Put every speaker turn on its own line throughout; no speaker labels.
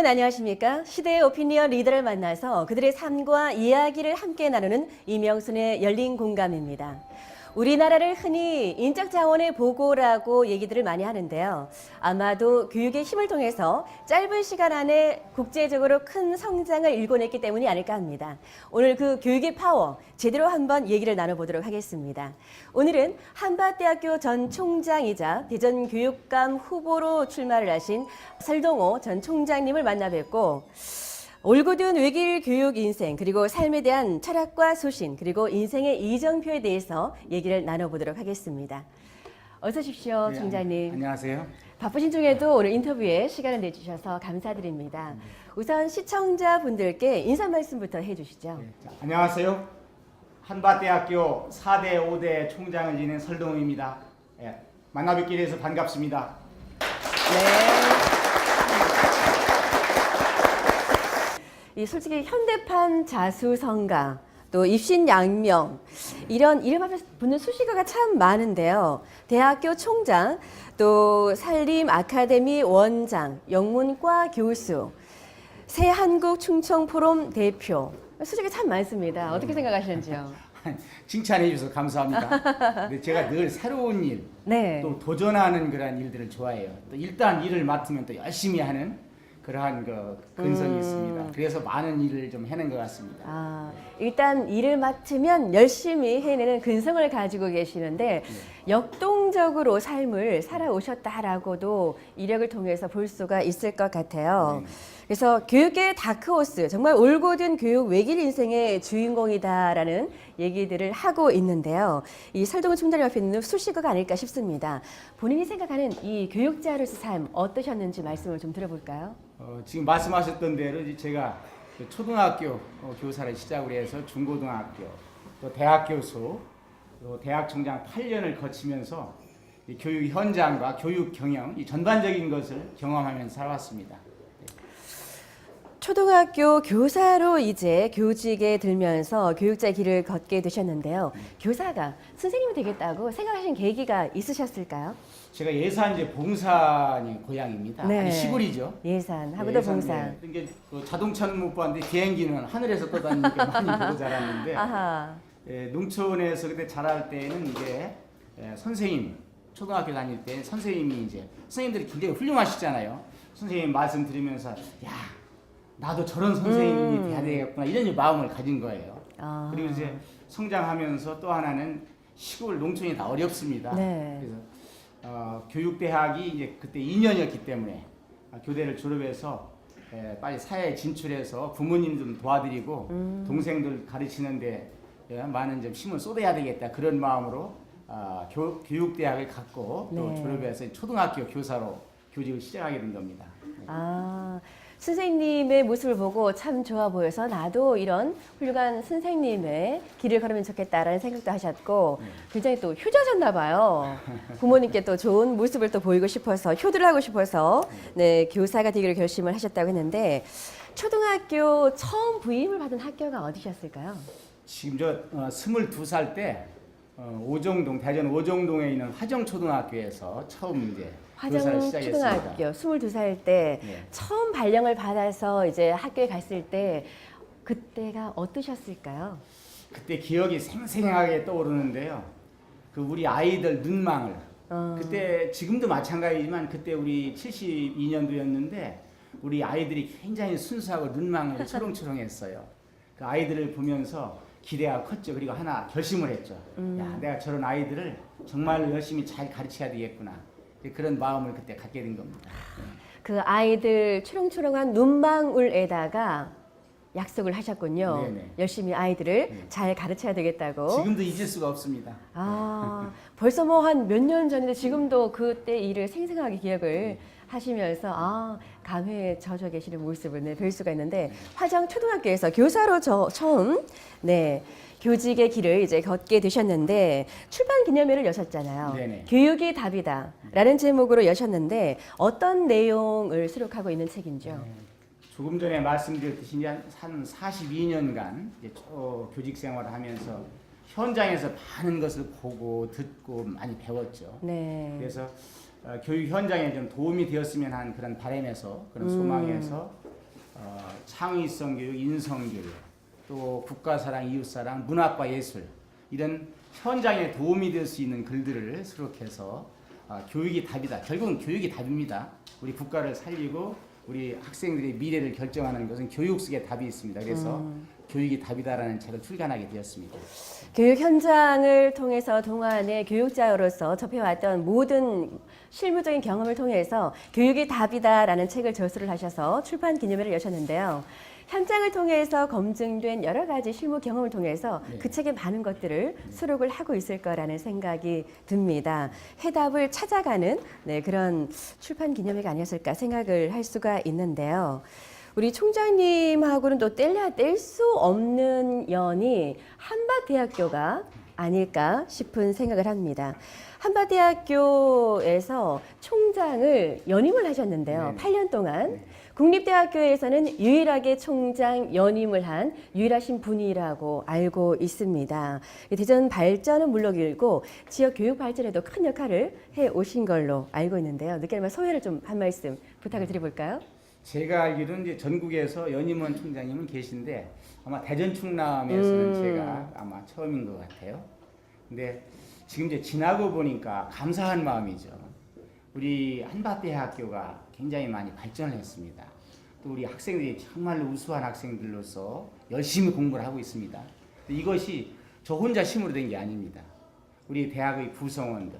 여러분 안녕하십니까? 시대의 오피니언 리더를 만나서 그들의 삶과 이야기를 함께 나누는 이명순의 열린 공감입니다. 우리나라를 흔히 인적 자원의 보고라고 얘기들을 많이 하는데요. 아마도 교육의 힘을 통해서 짧은 시간 안에 국제적으로 큰 성장을 일궈냈기 때문이 아닐까 합니다. 오늘 그 교육의 파워 제대로 한번 얘기를 나눠보도록 하겠습니다. 오늘은 한밭대학교 전 총장이자 대전교육감 후보로 출마를 하신 설동호 전 총장님을 만나 뵙고 올곧은 외길 교육 인생, 그리고 삶에 대한 철학과 소신, 그리고 인생의 이정표에 대해서 얘기를 나눠보도록 하겠습니다. 어서 오십시오,
네,
총장님.
안녕하세요.
바쁘신 중에도 오늘 인터뷰에 시간을 내주셔서 감사드립니다. 우선 시청자분들께 인사 말씀부터 해주시죠.
네, 자, 안녕하세요. 한밭대학교 4대 5대 총장을 지낸 설동호입니다. 만나 뵙게 돼서 반갑습니다.
네. 이 솔직히 현대판 자수성가, 또 입신양명 이런 이름 앞에 붙는 수식어가 참 많은데요. 대학교 총장, 또 산림 아카데미 원장, 영문과 교수, 새 한국 충청 포럼 대표. 수식이 참 많습니다. 어떻게 생각하시는지요?
칭찬해 주셔서 감사합니다. 근데 제가 늘 새로운 일,
네.
또 도전하는 그런 일들을 좋아해요. 또 일단 일을 맡으면 또 열심히 하는 그러한 그 근성이 있습니다. 그래서 많은 일을 좀 해낸 것 같습니다.
일단 일을 맡으면 열심히 해내는 근성을 가지고 계시는데 역동적으로 삶을 살아오셨다라고도 이력을 통해서 볼 수가 있을 것 같아요. 그래서 교육의 다크호스, 정말 올곧은 교육 외길 인생의 주인공이다라는 얘기들을 하고 있는데요. 이 설동호 총장님 앞에 있는 수식어가 아닐까 싶습니다. 본인이 생각하는 이 교육자로서 삶 어떠셨는지 말씀을 좀 들어볼까요?
지금 말씀하셨던 대로 이제 제가 초등학교 교사를 시작으로 해서 중고등학교, 또 대학 교수, 또 대학 총장 8년을 거치면서 이 교육 현장과 교육 경영, 이 전반적인 것을 경험하면서 살아왔습니다.
초등학교 교사로 이제 교직에 들면서 교육자 길을 걷게 되셨는데요. 교사가 선생님이 되겠다고 생각하신 계기가 있으셨을까요?
제가 예산 이제 봉산이 고향입니다.
네.
아니, 시골이죠.
예산, 하고도 봉산.
이게 자동차는 못 봤는데 비행기는 하늘에서 떠다니니까 많이 보고 자랐는데 농촌에서 그때 자랄 때는 이제 선생님, 초등학교 다닐 때 선생님들이 굉장히 훌륭하시잖아요. 선생님 말씀 들으면서 야, 나도 저런 선생님이 돼야 되겠구나 이런 마음을 가진 거예요. 그리고 이제 성장하면서 또 하나는 시골 농촌이 다 어렵습니다.
네.
그래서 교육대학이 이제 그때 2년이었기 때문에 교대를 졸업해서 빨리 사회에 진출해서 부모님 좀 도와드리고 동생들 가르치는데 많은 좀 힘을 쏟아야 되겠다 그런 마음으로 교육대학을 갖고 또
네.
졸업해서 초등학교 교사로 교직을 시작하게 된 겁니다.
선생님의 모습을 보고 참 좋아 보여서 나도 이런 훌륭한 선생님의 길을 걸으면 좋겠다라는 생각도 하셨고 굉장히 또 효자셨나 봐요. 부모님께 또 좋은 모습을 또 보이고 싶어서 효도를 하고 싶어서 네, 교사가 되기로 결심을 하셨다고 했는데 초등학교 처음 부임을 받은 학교가 어디셨을까요?
지금 저 22살 때 오정동 대전 오정동에 있는 화정초등학교에서 처음 이제 교사를 시작했습니다.
화정초등학교 22살 때 처음 발령을 받아서 이제 학교에 갔을 때 그때가 어떠셨을까요?
그때 기억이 생생하게 떠오르는데요. 그 우리 아이들 눈망울. 그때 지금도 마찬가지지만 그때 우리 72년도였는데 우리 아이들이 굉장히 순수하고 눈망울이 초롱초롱했어요. 그 아이들을 보면서 기대가 컸죠. 그리고 하나 결심을 했죠. 야, 내가 저런 아이들을 정말 열심히 잘 가르쳐야 되겠구나. 그런 마음을 그때 갖게 된 겁니다.
그 아이들 초롱초롱한 눈망울에다가 약속을 하셨군요.
네네.
열심히 아이들을 잘 가르쳐야 되겠다고.
지금도 잊을 수가 없습니다.
벌써 뭐 한 몇 년 전인데 지금도 그때 일을 생생하게 기억을 하시면서 감회에 젖어 계시는 모습을 뵐 수가 있는데 화정초등학교에서 교사로 처음 교직의 길을 이제 걷게 되셨는데 출판 기념회를 여셨잖아요.
네네.
교육이 답이다라는 제목으로 여셨는데 어떤 내용을 수록하고 있는 책인지요?
조금 전에 말씀드렸듯이 이제 한 42년간 교직 생활을 하면서 현장에서 많은 것을 보고 듣고 많이 배웠죠.
네.
그래서 교육 현장에 좀 도움이 되었으면 하는 그런 바람에서 그런 소망에서 창의성 교육, 인성 교육, 또 국가사랑, 이웃사랑, 문학과 예술 이런 현장에 도움이 될 수 있는 글들을 수록해서 교육이 답이다. 결국은 교육이 답입니다. 우리 국가를 살리고 우리 학생들의 미래를 결정하는 것은 교육 속에 답이 있습니다. 그래서 교육이 답이다라는 책을 출간하게 되었습니다.
교육 현장을 통해서 동안의 교육자로서 접해왔던 모든 실무적인 경험을 통해서 교육이 답이다라는 책을 저술을 하셔서 출판 기념회를 여셨는데요. 현장을 통해서 검증된 여러 가지 실무 경험을 통해서
네.
그 책에 많은 것들을 수록을 하고 있을 거라는 생각이 듭니다. 해답을 찾아가는 그런 출판 기념회가 아니었을까 생각을 할 수가 있는데요. 우리 총장님하고는 또 뗄래야 뗄 수 없는 연이 한밭대학교가 아닐까 싶은 생각을 합니다. 한밭대학교에서 총장을 연임을 하셨는데요.
네.
8년 동안. 국립대학교에서는 유일하게 총장 연임을 한 유일하신 분이라고 알고 있습니다. 대전 발전은 물론이고 지역 교육 발전에도 큰 역할을 해 오신 걸로 알고 있는데요. 늦게나마 소회를 좀 한 말씀 부탁을 드려볼까요?
제가 알기로는 이제 전국에서 연임원 총장님은 계신데 아마 대전 충남에서는 제가 아마 처음인 것 같아요. 근데 지금 이제 지나고 보니까 감사한 마음이죠. 우리 한밭대학교가 굉장히 많이 발전을 했습니다. 또 우리 학생들이 정말로 우수한 학생들로서 열심히 공부를 하고 있습니다. 이것이 저 혼자 힘으로 된 게 아닙니다. 우리 대학의 구성원들,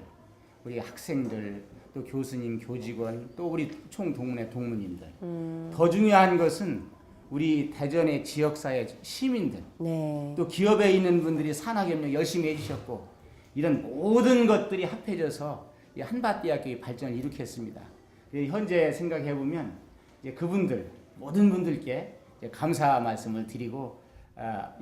우리 학생들, 또 교수님, 교직원, 또 우리 총동문회 동문님들. 더 중요한 것은 우리 대전의 지역사회 시민들,
네.
또 기업에 있는 분들이 산학협력 열심히 해주셨고 이런 모든 것들이 합해져서 이 한밭대학교의 발전을 일으켰습니다. 현재 생각해 보면 그분들 모든 분들께 감사 말씀을 드리고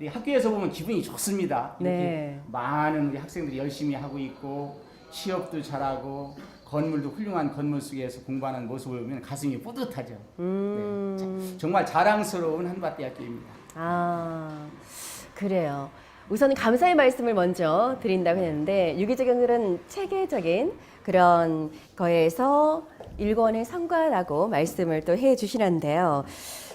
이 학교에서 보면 기분이 좋습니다. 이렇게
네.
많은 우리 학생들이 열심히 하고 있고 취업도 잘하고 건물도 훌륭한 건물 속에서 공부하는 모습을 보면 가슴이 뿌듯하죠. 네. 정말 자랑스러운 한밭대학교입니다.
아, 그래요. 우선 감사의 말씀을 먼저 드린다고 했는데 유기적인 그런 체계적인 그런 거에서 일권의 성과라고 말씀을 또 해주시는데요.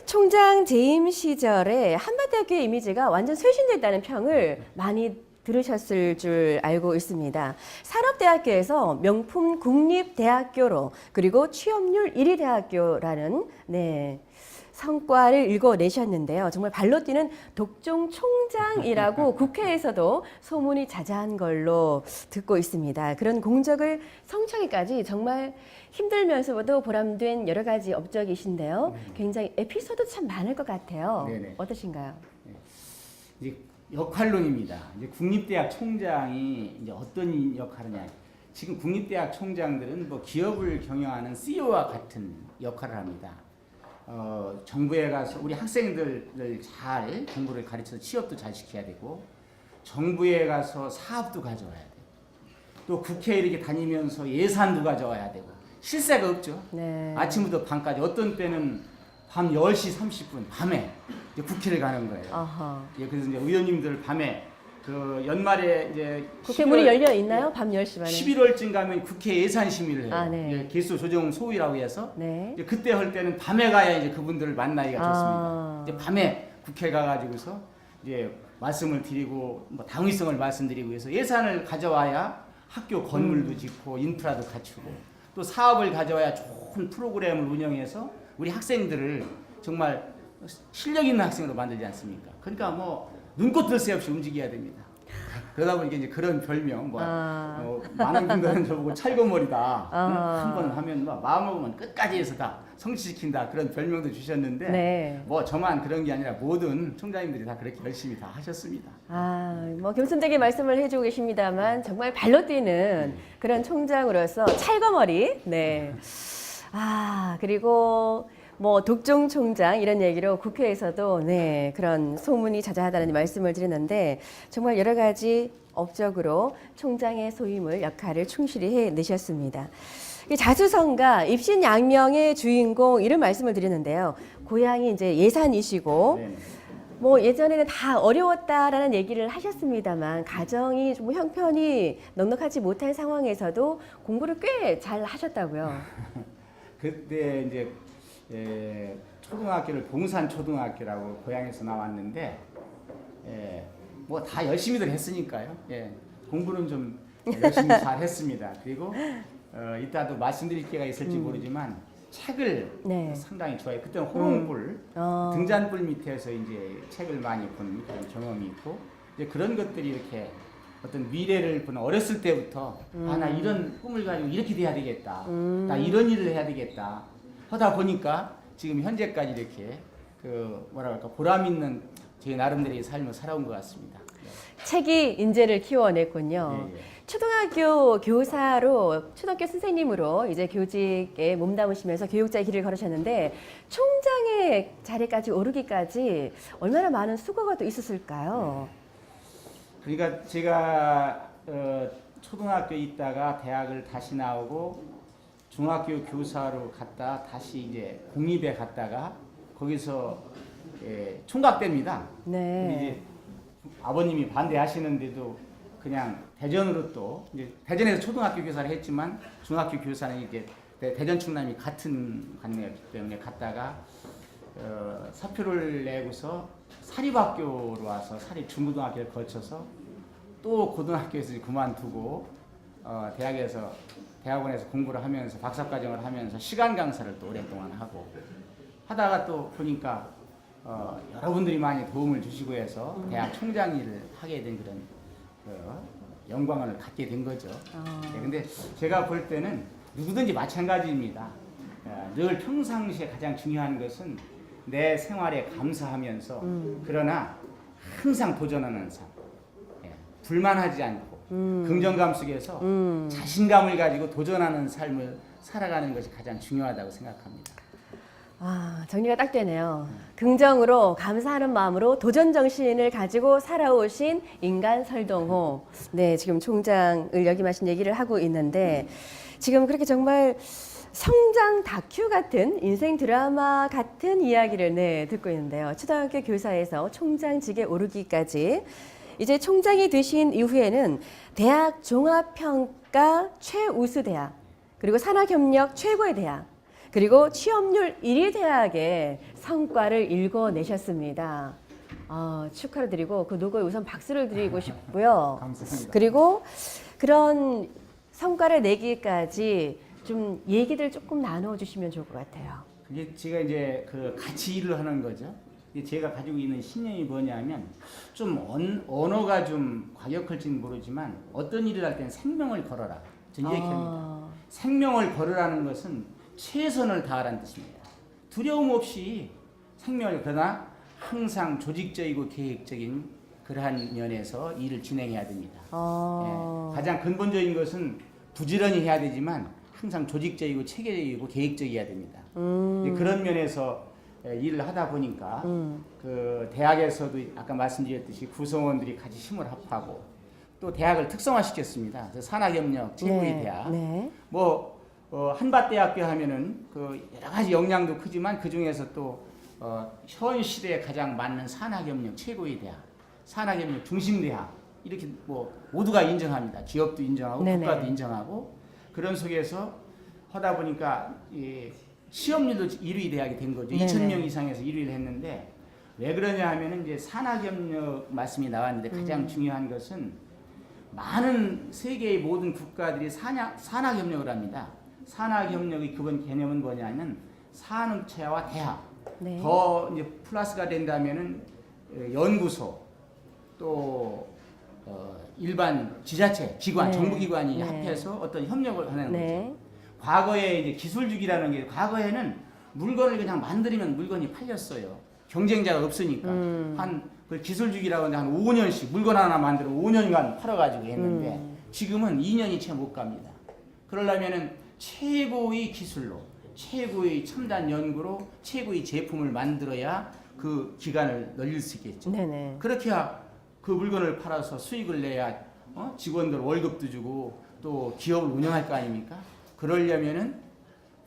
총장 재임 시절에 한밭대학교의 이미지가 완전 쇄신됐다는 평을 많이 들으셨을 줄 알고 있습니다. 산업대학교에서 명품 국립대학교로 그리고 취업률 1위 대학교라는 성과를 읽어내셨는데요. 정말 발로 뛰는 독종 총장이라고 국회에서도 소문이 자자한 걸로 듣고 있습니다. 그런 공적을 성취하기까지 정말 힘들면서도 보람된 여러 가지 업적이신데요. 굉장히 에피소드 참 많을 것 같아요.
네네.
어떠신가요?
이제 역할론입니다. 이제 국립대학 총장이 이제 어떤 역할이냐. 지금 국립대학 총장들은 뭐 기업을 경영하는 CEO와 같은 역할을 합니다. 정부에 가서 우리 학생들을 잘 공부를 가르쳐서 취업도 잘 시켜야 되고 정부에 가서 사업도 가져와야 되고 또 국회에 이렇게 다니면서 예산도 가져와야 되고 실세가 없죠.
네.
아침부터 밤까지 어떤 때는 밤 10시 30분 밤에 이제 국회를 가는 거예요.
어허.
예, 그래서 이제 의원님들 밤에 그 연말에 이제
국회 문이 열려 있나요? 밤 10시 반에?
11월쯤 가면 국회 예산 심의를 해요.
아, 네.
예, 개수 조정 소위라고 해서
네.
이제 그때 할 때는 밤에 가야 이제 그분들을 만나기가
아.
좋습니다. 이제 밤에 국회 가가지고서 이제 말씀을 드리고 뭐 당위성을 말씀드리고 해서 예산을 가져와야 학교 건물도 짓고 인프라도 갖추고 또 사업을 가져와야 좋은 프로그램을 운영해서 우리 학생들을 정말 실력 있는 학생으로 만들지 않습니까? 그러니까 뭐 눈꽃 들 새 없이 움직여야 됩니다. 그러다 보니까 이제 그런 별명 많은 분들은 저보고 찰거머리다. 한 번 하면 마음 먹으면 끝까지 해서 다 성취시킨다 그런 별명도 주셨는데
네.
뭐 저만 그런 게 아니라 모든 총장님들이 다 그렇게 열심히 다 하셨습니다.
뭐 겸손되게 말씀을 해주고 계십니다만 정말 발로 뛰는 그런 총장으로서 찰거머리. 네. 그리고 뭐 독종 총장 이런 얘기로 국회에서도 그런 소문이 자자하다는 말씀을 드렸는데 정말 여러 가지 업적으로 총장의 소임을 역할을 충실히 해내셨습니다. 자수성가 입신양명의 주인공 이런 말씀을 드렸는데요. 고향이 이제 예산이시고
네.
뭐 예전에는 다 어려웠다라는 얘기를 하셨습니다만 가정이 좀 형편이 넉넉하지 못한 상황에서도 공부를 꽤 잘 하셨다고요.
그때 이제 초등학교를 봉산초등학교라고 고향에서 나왔는데 뭐 다 열심히들 했으니까요. 공부는 좀 열심히 잘 했습니다. 그리고 이따도 말씀드릴 기회가 있을지 모르지만 책을
네.
상당히 좋아해요. 그때는 호롱불, 등잔불 밑에서 이제 책을 많이 본 그런 경험이 있고 이제 그런 것들이 이렇게 어떤 미래를 보는 어렸을 때부터 나 이런 꿈을 가지고 이렇게 돼야 되겠다. 나 이런 일을 해야 되겠다. 하다 보니까 지금 현재까지 이렇게 그 뭐라 그럴까 보람 있는 제 나름대로의 삶을 살아온 것 같습니다.
책이 인재를 키워냈군요. 초등학교 교사로, 초등학교 선생님으로 이제 교직에 몸담으시면서 교육자의 길을 걸으셨는데 총장의 자리까지 오르기까지 얼마나 많은 수고가 또 있었을까요?
그러니까 제가 초등학교에 있다가 대학을 다시 나오고 중학교 교사로 갔다 다시 이제 공립에 갔다가 거기서 총각됩니다.
네.
이제 아버님이 반대하시는데도 그냥 대전으로 또 이제 대전에서 초등학교 교사를 했지만 중학교 교사는 이제 대전 충남이 같은 관내였기 때문에 갔다가 사표를 내고서 사립학교로 와서 사립 중고등학교를 거쳐서 또 고등학교에서 그만두고 대학원에서 공부를 하면서 박사과정을 하면서 시간 강사를 또 오랫동안 하고 하다가 또 보니까 여러분들이 많이 도움을 주시고 해서 대학 총장 일을 하게 된 그런 영광을 갖게 된 거죠. 근데 제가 볼 때는 누구든지 마찬가지입니다. 늘 평상시에 가장 중요한 것은 내 생활에 감사하면서 그러나 항상 도전하는 삶, 불만하지 않고 긍정감 속에서 자신감을 가지고 도전하는 삶을 살아가는 것이 가장 중요하다고 생각합니다.
정리가 딱 되네요. 긍정으로 감사하는 마음으로 도전 정신을 가지고 살아오신 인간 설동호. 네, 지금 총장을 역임하신 얘기를 하고 있는데 지금 그렇게 정말 성장 다큐 같은 인생 드라마 같은 이야기를 듣고 있는데요. 초등학교 교사에서 총장직에 오르기까지 이제 총장이 되신 이후에는 대학 종합평가 최우수 대학 그리고 산학협력 최고의 대학 그리고 취업률 1위 대학의 성과를 읽어내셨습니다. 축하를 드리고 그 누구에 우선 박수를 드리고 싶고요.
감사합니다.
그리고 그런 성과를 내기까지 좀 얘기들 조금 나눠주시면 좋을 것 같아요.
그게 제가 이제 그 같이 일을 하는 거죠. 제가 가지고 있는 신념이 뭐냐면 좀 언어가 좀 과격할지는 모르지만 어떤 일을 할 때는 생명을 걸어라. 저는 이렇게 합니다. 생명을 걸으라는 것은 최선을 다하라는 뜻입니다. 두려움 없이 생명을 그러나 항상 조직적이고 계획적인 그러한 면에서 일을 진행해야 됩니다. 가장 근본적인 것은 부지런히 해야 되지만 항상 조직적이고 체계적이고 계획적이어야 됩니다. 그런 면에서 일을 하다 보니까 그 대학에서도 아까 말씀드렸듯이 구성원들이 같이 힘을 합하고 또 대학을 특성화시켰습니다. 그래서 산학협력 최고의 대학. 한밭대학교 하면은 그 여러 가지 역량도 크지만 그 중에서 또 현 시대에 가장 맞는 산학협력 최고의 대학, 산학협력 중심대학 이렇게 모두가 인정합니다. 기업도 인정하고 국가도 인정하고 그런 속에서 하다 보니까 취업률도 1위 대학이 된 거죠. 2,000명 이상에서 1위를 했는데 왜 그러냐 하면은 이제 산학협력 말씀이 나왔는데 가장 중요한 것은 많은 세계의 모든 국가들이 산학협력을 합니다. 산학협력의 기본 개념은 뭐냐면 산업체와 대학 더 이제 플러스가 된다면은 연구소 또 일반 지자체 기관 정부기관이 합해서 어떤 협력을 하는 거죠. 과거에 이제 기술주기라는 게 과거에는 물건을 그냥 만들면 물건이 팔렸어요. 경쟁자가 없으니까 그 기술주기라고 하는데 한 5년씩 물건 하나 만들어 5년간 팔아가지고 했는데 지금은 2년이 채 못 갑니다. 그러려면은 최고의 기술로 최고의 첨단 연구로 최고의 제품을 만들어야 그 기간을 늘릴 수 있겠죠. 그렇게 해야 그 물건을 팔아서 수익을 내야 직원들 월급도 주고 또 기업을 운영할 거 아닙니까? 그러려면은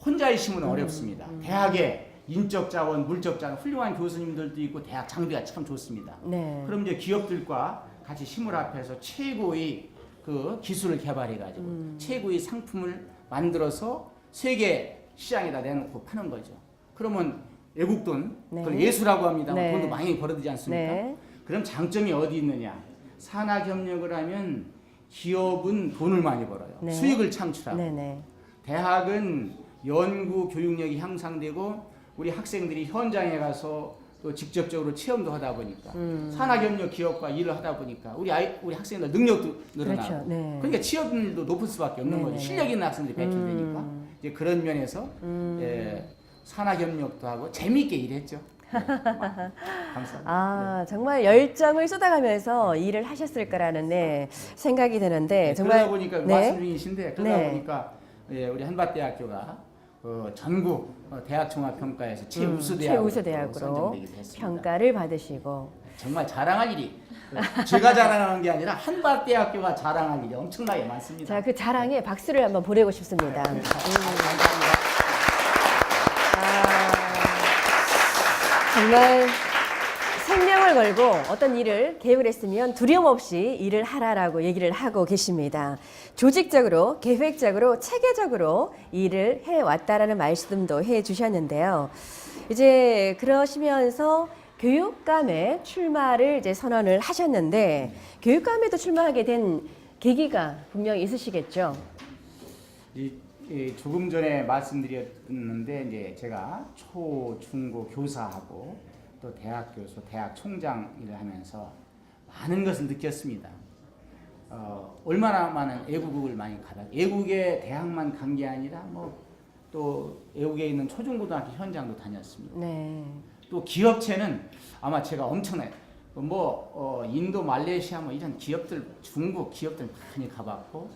혼자의 힘은 어렵습니다. 대학에 인적 자원, 물적 자원, 훌륭한 교수님들도 있고 대학 장비가 참 좋습니다. 그럼 이제 기업들과 같이 힘을 합해서 최고의 그 기술을 개발해가지고 최고의 상품을 만들어서 세계 시장에다 내놓고 파는 거죠. 그러면 외국 돈,
네.
그걸 예수라고 합니다.
네.
돈도 많이 벌어들지 않습니까?
네.
그럼 장점이 어디 있느냐? 산학협력을 하면 기업은 돈을 많이 벌어요.
네.
수익을 창출하고.
네네.
대학은 연구 교육력이 향상되고 우리 학생들이 현장에 가서 또 직접적으로 체험도 하다 보니까 산학협력 기업과 일을 하다 보니까 우리 학생들 능력도 늘어나고
그렇죠. 네.
그러니까 취업률도 높을 수밖에 없는 거죠. 실력 있는 학생들이 배출되니까 이제 그런 면에서 예, 산학협력도 하고 재미있게 일했죠. 네. 감사합니다.
아, 정말 열정을 쏟아가면서 일을 하셨을 거라는 네, 생각이 드는데
네,
정말
그러다 보니까
네.
말씀 중이신데 그러다
네.
보니까 예, 우리 한밭대학교가 전국 대학종합평가에서 최우수대학으로
최우수대학으로
선정되기도 했습니다.
평가를 받으시고
정말 자랑할 일이 제가 자랑하는 게 아니라 한밭대학교가 자랑할 일이 엄청나게 많습니다.
자, 그 자랑에 박수를 한번 보내고 싶습니다.
감사합니다.
정말 생명을 걸고 어떤 일을 계획을 했으면 두려움 없이 일을 하라라고 얘기를 하고 계십니다. 조직적으로, 계획적으로, 체계적으로 일을 해왔다라는 말씀도 해 주셨는데요. 이제 그러시면서 교육감에 출마를 이제 선언을 하셨는데 교육감에도 출마하게 된 계기가 분명히 있으시겠죠.
조금 전에 말씀드렸는데 이제 제가 초, 중고 교사하고 또 대학 교수, 대학 총장 일을 하면서 많은 것을 느꼈습니다. 얼마나 많은 애국을 많이 가다 애국의 대학만 간 게 아니라 뭐 또 애국에 있는 초중고등학교 현장도 다녔습니다.
네.
또 기업체는 아마 제가 엄청나게 인도, 말레이시아 뭐 이런 기업들, 중국 기업들 많이 가봤고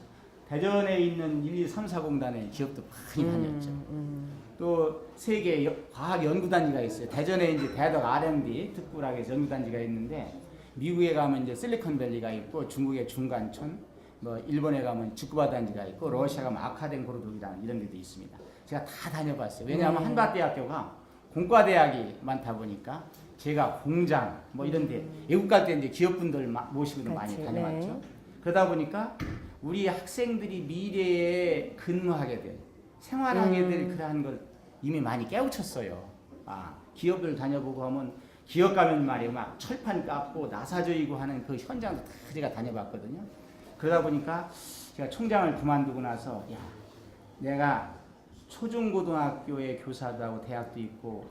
대전에 있는 12340단의 기업도 많이 다녔죠. 또 세계 과학 연구단지가 있어요. 대전에 이제 대덕 R&D 특구라고 해서 연구단지가 있는데 미국에 가면 이제 실리콘밸리가 있고 중국의 중간촌, 뭐 일본에 가면 주쿠바 단지가 있고 러시아 가면 아카덴 고르도이라는 이런 데도 있습니다. 제가 다 다녀봤어요. 왜냐하면 한밭대학교가 공과대학이 많다 보니까 제가 공장 뭐 이런 데 외국 갈 때 이제 기업분들 모시고도 많이 다녀왔죠.
네.
그러다 보니까 우리 학생들이 미래에 근무하게 될, 생활하게 될 그러한 걸 이미 많이 깨우쳤어요. 기업을 다녀보고 하면 기업 가면 말이에요. 막 철판 깎고 나사조이고 하는 그 현장도 다 제가 다녀봤거든요. 그러다 보니까 제가 총장을 그만두고 나서 야, 내가 초중고등학교의 교사도 하고 대학도 있고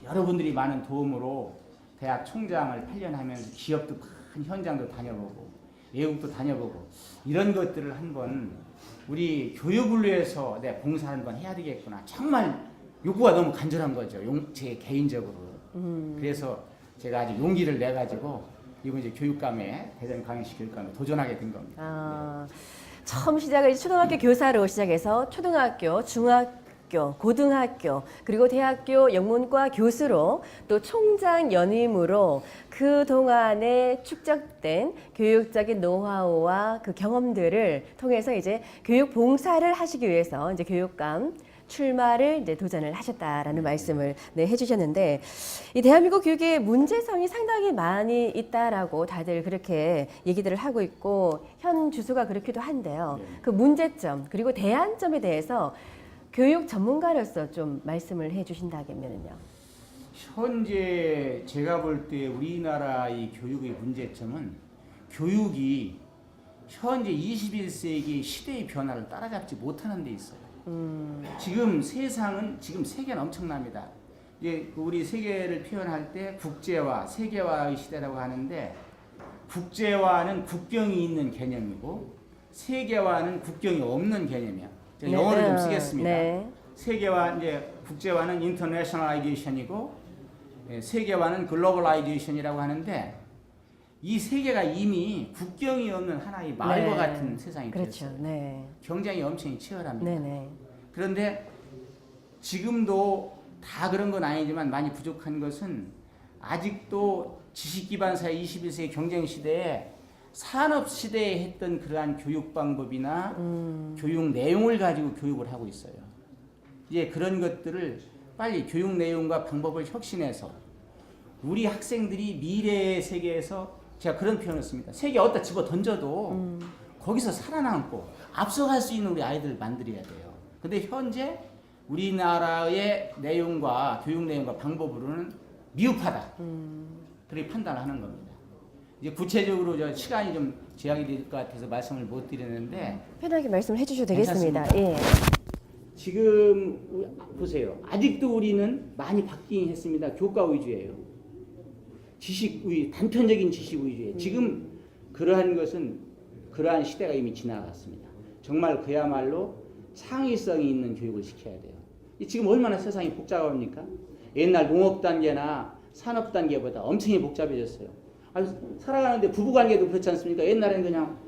여러분들이 많은 도움으로 대학 총장을 8년 하면서 기업도 큰 현장도 다녀보고 외국도 다녀보고 이런 것들을 한번 우리 교육을 위해서 내 봉사 한번 해야 되겠구나. 정말 욕구가 너무 간절한 거죠. 제 개인적으로. 그래서 제가 아주 용기를 내 가지고 이번 이제 교육감에 대전 강의시 교육감에 도전하게 된 겁니다.
처음 시작을 초등학교 교사로 시작해서 초등학교, 중학교, 고등학교, 그리고 대학교 영문과 교수로 또 총장 연임으로 그 동안에 축적된 교육적인 노하우와 그 경험들을 통해서 이제 교육 봉사를 하시기 위해서 이제 교육감 출마를 이제 도전을 하셨다라는 말씀을 해주셨는데 이 대한민국 교육의 문제성이 상당히 많이 있다라고 다들 그렇게 얘기들을 하고 있고 현 주소가 그렇기도 한데요. 그 문제점 그리고 대안점에 대해서 교육 전문가로서 좀 말씀을 해주신다면요.
현재 제가 볼 때 우리나라의 교육의 문제점은 교육이 현재 21세기 시대의 변화를 따라잡지 못하는 데 있어요. 지금 세계는 엄청납니다. 이제 우리 세계를 표현할 때 국제화, 세계화의 시대라고 하는데 국제화는 국경이 있는 개념이고 세계화는 국경이 없는 개념이야. 제가 영어를 좀 쓰겠습니다.
네.
세계화 이제 국제화는 인터내셔널라이제이션이고 세계화는 글로벌라이제이션이라고 하는데 이 세계가 이미 국경이 없는 하나의 마을과 같은 세상이
그렇죠.
되었어요.
네.
경쟁이 엄청 치열합니다.
네네.
그런데 지금도 다 그런 건 아니지만 많이 부족한 것은 아직도 지식기반사의 21세기 경쟁시대에 산업시대에 했던 그러한 교육 방법이나 교육 내용을 가지고 교육을 하고 있어요. 이제 그런 것들을 빨리 교육 내용과 방법을 혁신해서 우리 학생들이 미래의 세계에서 제가 그런 표현을 씁니다. 세계 어디다 집어 던져도 거기서 살아남고 앞서갈 수 있는 우리 아이들을 만들어야 돼요. 근데 현재 우리나라의 내용과 교육 내용과 방법으로는 미흡하다. 그렇게 판단을 하는 겁니다. 이제 구체적으로 저 시간이 좀 제약이 될 것 같아서 말씀을 못 드리는데
편하게 말씀을 해주셔도 되겠습니다. 예.
지금 보세요. 아직도 우리는 많이 바뀌긴 했습니다. 교과 위주예요. 지식 위, 단편적인 지식 위주예요. 지금 그러한 것은 그러한 시대가 이미 지나갔습니다. 정말 그야말로 창의성이 있는 교육을 시켜야 돼요. 지금 얼마나 세상이 복잡합니까? 옛날 농업 단계나 산업 단계보다 엄청나게 복잡해졌어요. 살아가는데 부부관계도 그렇지 않습니까? 옛날에는 그냥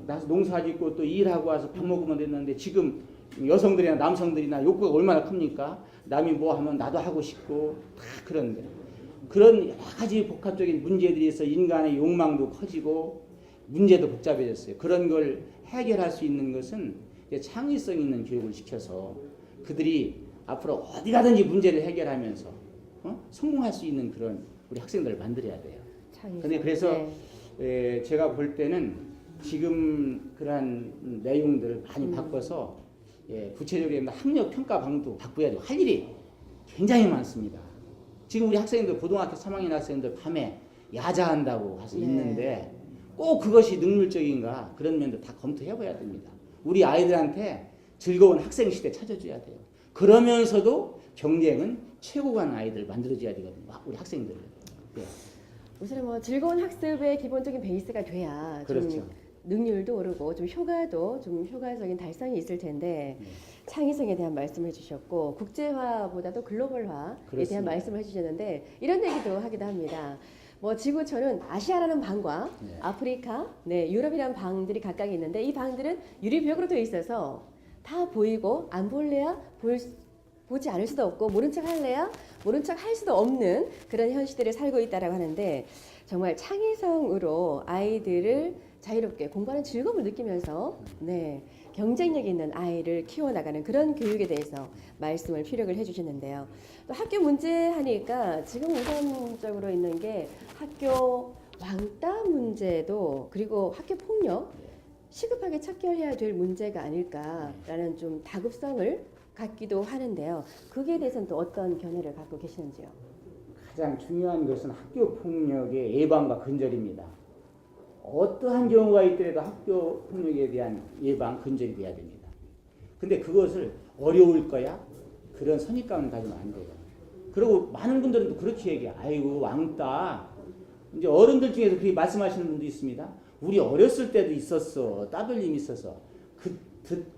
나서 농사 짓고 또 일하고 와서 밥 먹으면 됐는데 지금 여성들이나 남성들이나 욕구가 얼마나 큽니까? 남이 뭐 하면 나도 하고 싶고 다 그런데 그런 여러 가지 복합적인 문제들이 있어 인간의 욕망도 커지고 문제도 복잡해졌어요. 그런 걸 해결할 수 있는 것은 창의성 있는 교육을 시켜서 그들이 앞으로 어디 가든지 문제를 해결하면서 성공할 수 있는 그런 우리 학생들을 만들어야 돼요. 근데 그래서 제가 볼 때는 지금 그러한 내용들을 많이 바꿔서 구체적으로 학력 평가 방도 바꿔야 되고 할 일이 굉장히 많습니다. 지금 우리 학생들 고등학교 3학년 학생들 밤에 야자한다고 가서 있는데 꼭 그것이 능률적인가 그런 면도 다 검토해 봐야 됩니다. 우리 아이들한테 즐거운 학생 시대 찾아줘야 돼요. 그러면서도 경쟁은 최고 간 아이들 만들어줘야 되거든요. 우리 학생들을. 네.
우선 뭐 즐거운 학습의 기본적인 베이스가 돼야
그렇죠.
좀 능률도 오르고 좀 효과도 좀 효과적인 달성이 있을 텐데 창의성에 대한 말씀을 해주셨고 국제화보다도 글로벌화에
그렇습니다.
대한 말씀을 해주셨는데 이런 얘기도 하기도 합니다. 뭐 지구촌은 아시아라는 방과 아프리카, 유럽이라는 방들이 각각 있는데 이 방들은 유리벽으로 되어 있어서 다 보이고 안 볼래야 보지 않을 수도 없고 모른 척 할래야 모른 척 할 수도 없는 그런 현 시대를 살고 있다라고 하는데 정말 창의성으로 아이들을 자유롭게 공부하는 즐거움을 느끼면서 경쟁력 있는 아이를 키워나가는 그런 교육에 대해서 말씀을 피력을 해주시는데요. 또 학교 문제 하니까 지금 우선적으로 있는 게 학교 왕따 문제도 그리고 학교 폭력 시급하게 척결해야 될 문제가 아닐까라는 좀 다급성을 갖기도 하는데요. 거기에 대해서는 또 어떤 견해를 갖고 계시는지요?
가장 중요한 것은 학교 폭력의 예방과 근절입니다. 어떠한 경우가 있더라도 학교 폭력에 대한 예방, 근절이 돼야 됩니다. 근데 그것을 어려울 거야? 그런 선입감을 가지면 안 돼요. 그리고 많은 분들은 또 그렇게 얘기해요. 아이고 왕따. 이제 어른들 중에서 그렇게 말씀하시는 분도 있습니다. 우리 어렸을 때도 있었어. 따돌림이 있어서.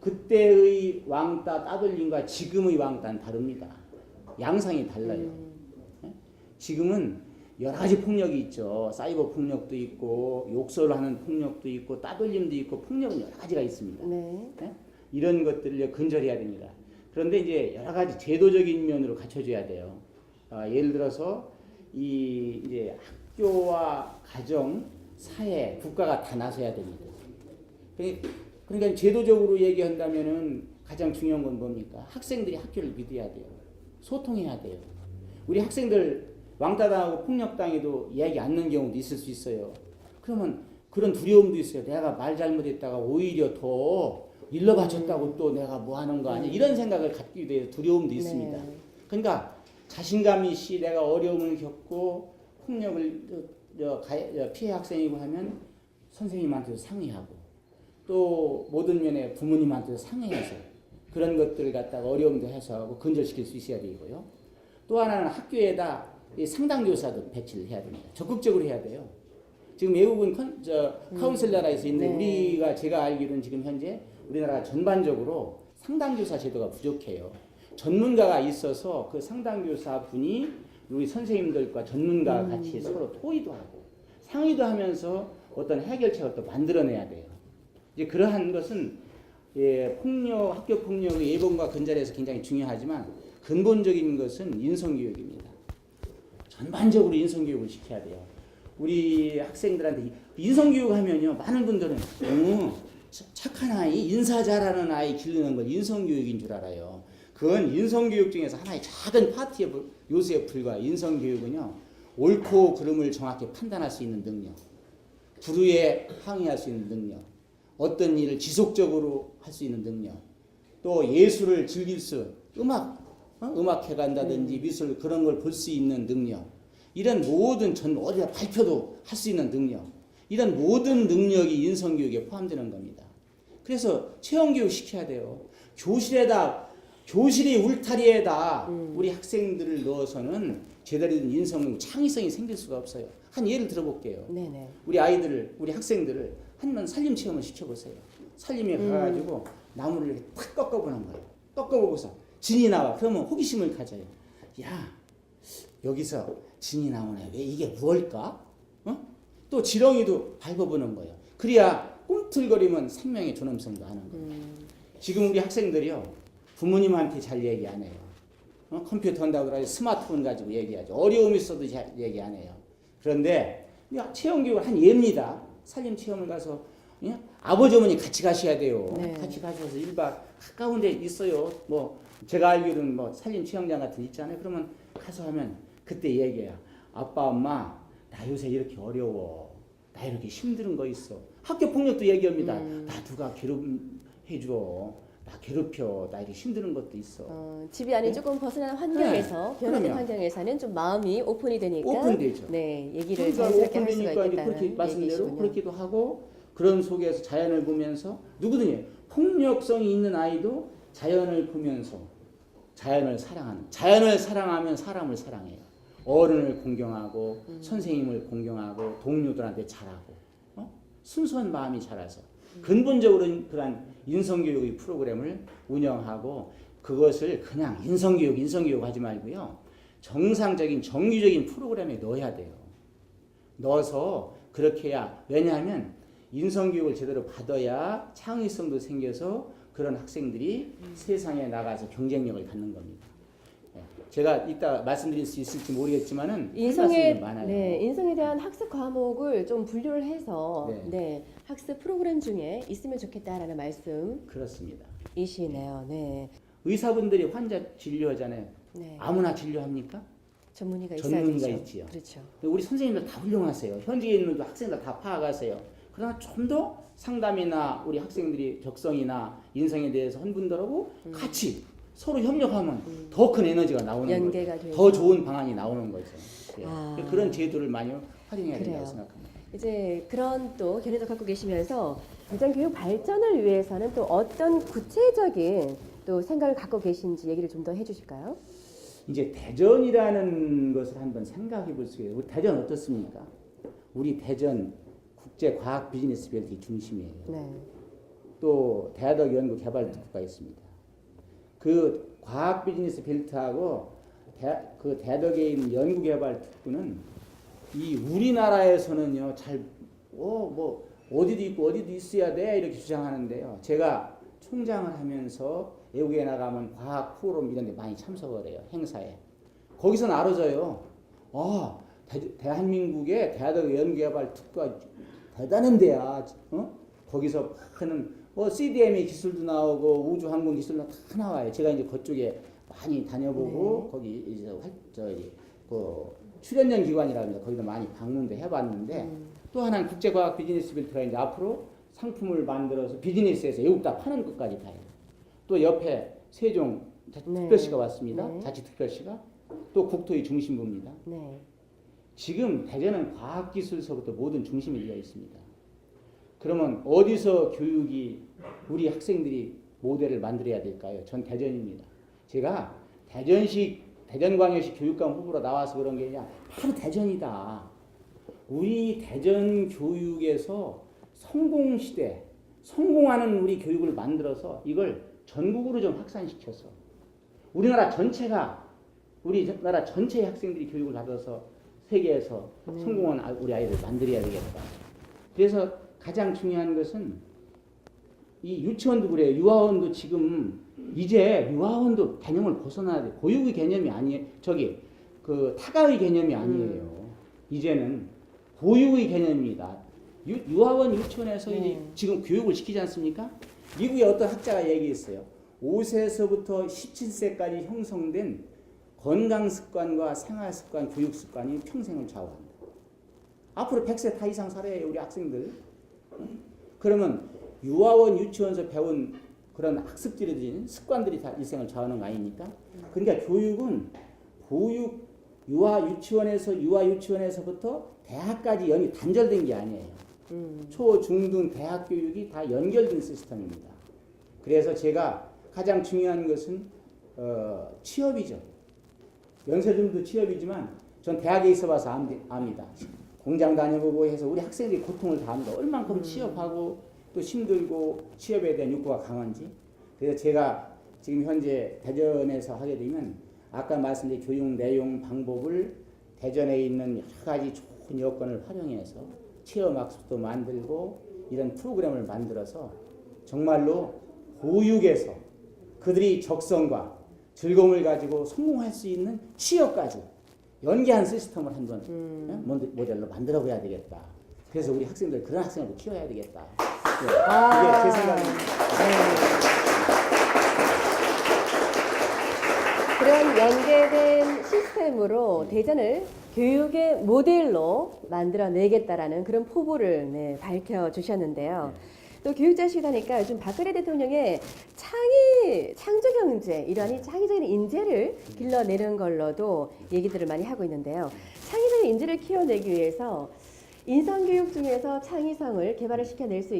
그때의 왕따, 따돌림과 지금의 왕따는 다릅니다. 양상이 달라요. 지금은 여러 가지 폭력이 있죠. 사이버 폭력도 있고 욕설을 하는 폭력도 있고 따돌림도 있고 폭력은 여러 가지가 있습니다. 이런 것들을 근절해야 됩니다. 그런데 이제 여러 가지 제도적인 면으로 갖춰줘야 돼요. 예를 들어서 이제 학교와 가정, 사회, 국가가 다 나서야 됩니다. 그러니까 제도적으로 얘기한다면은 가장 중요한 건 뭡니까? 학생들이 학교를 믿어야 돼요. 소통해야 돼요. 우리 학생들 왕따당하고 폭력당해도 이야기 않는 경우도 있을 수 있어요. 그러면 그런 두려움도 있어요. 내가 말 잘못했다가 오히려 더 일러 바쳤다고 또 내가 뭐 하는 거 아니야? 이런 생각을 갖기 위해 두려움도 있습니다. 그러니까 자신감이 씨 내가 어려움을 겪고 폭력을 피해 학생이고 하면 선생님한테도 상의하고 또 모든 면에 부모님한테도 상의해서 그런 것들을 갖다가 어려움도 해소하고 근절시킬 수 있어야 되고요. 또 하나는 학교에다 상담교사도 배치를 해야 됩니다. 적극적으로 해야 돼요. 지금 외국은 카운셀러라 해서 있는데 우리가 제가 알기로는 지금 현재 우리나라 전반적으로 상담교사 제도가 부족해요. 전문가가 있어서 그 상담교사 분이 우리 선생님들과 전문가와 같이 서로 토의도 하고 상의도 하면서 어떤 해결책을 또 만들어내야 돼요. 이제 그러한 것은 폭력, 학교 폭력의 예방과 근절에서 굉장히 중요하지만 근본적인 것은 인성교육입니다. 전반적으로 인성교육을 시켜야 돼요. 우리 학생들한테 인성교육 하면요, 많은 분들은 착한 아이, 인사 잘하는 아이 기르는 걸 인성교육인 줄 알아요. 그건 인성교육 중에서 하나의 작은 파트의 요소에 불과해요. 인성교육은요, 옳고 그름을 정확히 판단할 수 있는 능력, 불의에 항의할 수 있는 능력, 어떤 일을 지속적으로 할 수 있는 능력, 또 예술을 즐길 수
음악회 간다든지 미술 그런 걸 볼 수 있는 능력, 이런 모든 어디다 발표도 할 수 있는 능력, 이런 모든 능력이 인성교육에 포함되는 겁니다. 그래서 체험교육 시켜야 돼요. 교실의 울타리에다 우리 학생들을 넣어서는 제대로 된 인성, 창의성이 생길 수가 없어요. 한 예를 들어볼게요.
네네.
우리 학생들을 한번 살림 체험을 시켜보세요. 살림에 가가지고 나무를 이렇게 탁 꺾어보는 거예요. 꺾어보고서 진이 나와. 그러면 호기심을 가져요. 야, 여기서 진이 나오네. 왜 이게 무엇일까? 또 지렁이도 밟아보는 거예요. 그래야 꿈틀거리면 생명의 존엄성도 아는 거예요. 지금 우리 학생들이요, 부모님한테 잘 얘기 안 해요. 컴퓨터 한다고 그러지 스마트폰 가지고 얘기하죠. 어려움이 있어도 잘 얘기 안 해요. 그런데 체험교육을 한 예입니다. 살림 체험을 가서 아버지 어머니 같이 가셔야 돼요.
네.
같이 가셔서 1박 가까운 데 있어요. 뭐 제가 알기로는 뭐 살림 체험장 같은 데 있잖아요. 그러면 가서 하면 그때 얘기해요. 아빠 엄마 나 요새 이렇게 어려워. 나 이렇게 힘든 거 있어. 학교 폭력도 얘기합니다. 나 누가 괴롭혀줘. 나 괴롭혀. 나 이렇게 힘든 것도 있어.
집이 아닌
네?
조금 벗어난 환경에서,
네.
변화된
그럼요.
환경에서는 좀 마음이 오픈이 되니까.
오픈되죠.
네, 얘기를
그러니까
자연스럽게 할 수가
오픈되니까 이제 그렇게
있겠다는
말씀대로
얘기시군요.
그렇기도 하고, 그런 속에서 자연을 보면서 누구든지 폭력성이 있는 아이도 자연을 보면서 자연을 사랑하면 사람을 사랑해요. 어른을 공경하고 선생님을 공경하고 동료들한테 잘하고 순수한 마음이 자라서 근본적으로 그런 인성교육의 프로그램을 운영하고, 그것을 그냥 인성교육 하지 말고요, 정상적인 정규적인 프로그램에 넣어야 돼요. 넣어서 그렇게 해야, 왜냐하면 인성교육을 제대로 받아야 창의성도 생겨서 그런 학생들이 세상에 나가서 경쟁력을 갖는 겁니다. 제가 이따 말씀드릴 수 있을지 모르겠지만은
인성에
많아요.
네, 인성에 대한 학습 과목을 좀 분류를 해서
네.
네, 학습 프로그램 중에 있으면 좋겠다라는 말씀이시네요.
그렇습니다.
네.
의사분들이 환자 진료하잖아요.
네.
아무나 진료합니까?
전문의가 있어야
전문의가
되죠.
있지요.
그렇죠.
우리 선생님들 다 훌륭하세요. 현직에 있는 학생들 다 파악하세요. 그러나 좀 더 상담이나 우리 학생들이 적성이나 인성에 대해서 한 분들하고 같이 서로 협력하면 더 큰 에너지가 나오는
연계가
거죠.
돼서.
더 좋은 방안이 나오는 거죠. 예.
아.
그런 제도를 많이 활용해야
그래요.
된다고 생각합니다.
이제 그런 또 견해도 갖고 계시면서 가정교육 발전을 위해서는 또 어떤 구체적인 또 생각을 갖고 계신지 얘기를 좀 더 해주실까요?
이제 대전이라는 것을 한번 생각해 볼 수 있어요. 우리 대전 어떻습니까? 우리 대전 국제과학 비즈니스 벨트 중심이에요.
네.
또 대덕 연구 개발 특구가 있습니다. 그 과학 비즈니스 벨트하고 그 대덕에 있는 연구 개발 특구는 이 우리나라에서는요 뭐 어디도 있고 어디도 있어야 돼 이렇게 주장하는데요. 제가 총장을 하면서 외국에 나가면 과학 포럼 이런 데 많이 참석을 해요. 행사에. 거기서는 알아져요. 대한민국의 대덕 연구 개발 특구가 대단한 데야. 거기서 하는 CDMA 기술도 나오고 우주항공 기술도 다 나와요. 제가 이제 그쪽에 많이 다녀보고 거기 이제 출연연 기관이라고 합니다. 거기도 많이 방문도 해봤는데 또 하나는 국제과학 비즈니스 벨트가 이제 앞으로 상품을 만들어서 비즈니스에서 외국다 파는 것까지 가요. 또 옆에 세종 특별시가 왔습니다. 자치특별시가 또 국토의 중심부입니다.
네.
지금 대전은 과학기술서부터 모든 중심이 되어 있습니다. 그러면 어디서 교육이 우리 학생들이 모델을 만들어야 될까요? 전 대전입니다. 제가 대전광역시 교육감 후보로 나와서 그런 게 아니라 바로 대전이다. 우리 대전 교육에서 성공시대, 성공하는 우리 교육을 만들어서 이걸 전국으로 좀 확산시켜서 우리나라 전체의 학생들이 교육을 받아서 세계에서 성공한 우리 아이들 만들어야 되겠다. 그래서 가장 중요한 것은 이 유치원도 그래요. 유아원도 지금 이제 유아원도 개념을 벗어나야 돼. 보육의 개념이 아니에요. 타가의 개념이 아니에요. 이제는 보육의 개념입니다. 유아원 유치원에서 이제 지금 교육을 시키지 않습니까? 미국의 어떤 학자가 얘기했어요. 5세에서부터 17세까지 형성된 건강 습관과 생활 습관, 교육 습관이 평생을 좌우한다. 앞으로 100세 다 이상 살아야 우리 학생들. 그러면 유아원 유치원에서 배운 그런 학습들이 들인 습관들이 다 일생을 좌우하는 거 아닙니까? 그러니까 교육은 보육 유아 유치원에서부터 대학까지 연이 단절된 게 아니에요. 초, 중, 등 대학 교육이 다 연결된 시스템입니다. 그래서 제가 가장 중요한 것은 취업이죠. 연세들도 취업이지만 전 대학에 있어봐서 압니다. 공장 다녀보고 해서 우리 학생들이 고통을 다 합니다. 얼만큼 취업하고 또 힘들고 취업에 대한 욕구가 강한지. 그래서 제가 지금 현재 대전에서 하게 되면 아까 말씀드린 교육 내용 방법을 대전에 있는 여러 가지 좋은 여건을 활용해서 체험 학습도 만들고 이런 프로그램을 만들어서 정말로 보육에서 그들이 적성과 즐거움을 가지고 성공할 수 있는 취업까지 연계한 시스템을 한번 모델로 만들어 봐야 되겠다. 그래서 우리 학생들 그런 학생으로 키워야 되겠다. 이게 제 생각입니다.
그런 연계된 시스템으로 대전을 교육의 모델로 만들어내겠다라는 그런 포부를 밝혀주셨는데요. 또 교육자시다니까 요즘 박근혜 대통령의 창조경제, 이러한 이 창의적인 인재를 길러내는 걸로도 얘기들을 많이 하고 있는데요. 창의적인 인재를 키워내기 위해서 인성교육 중에서 창의성을 개발을 시켜낼 수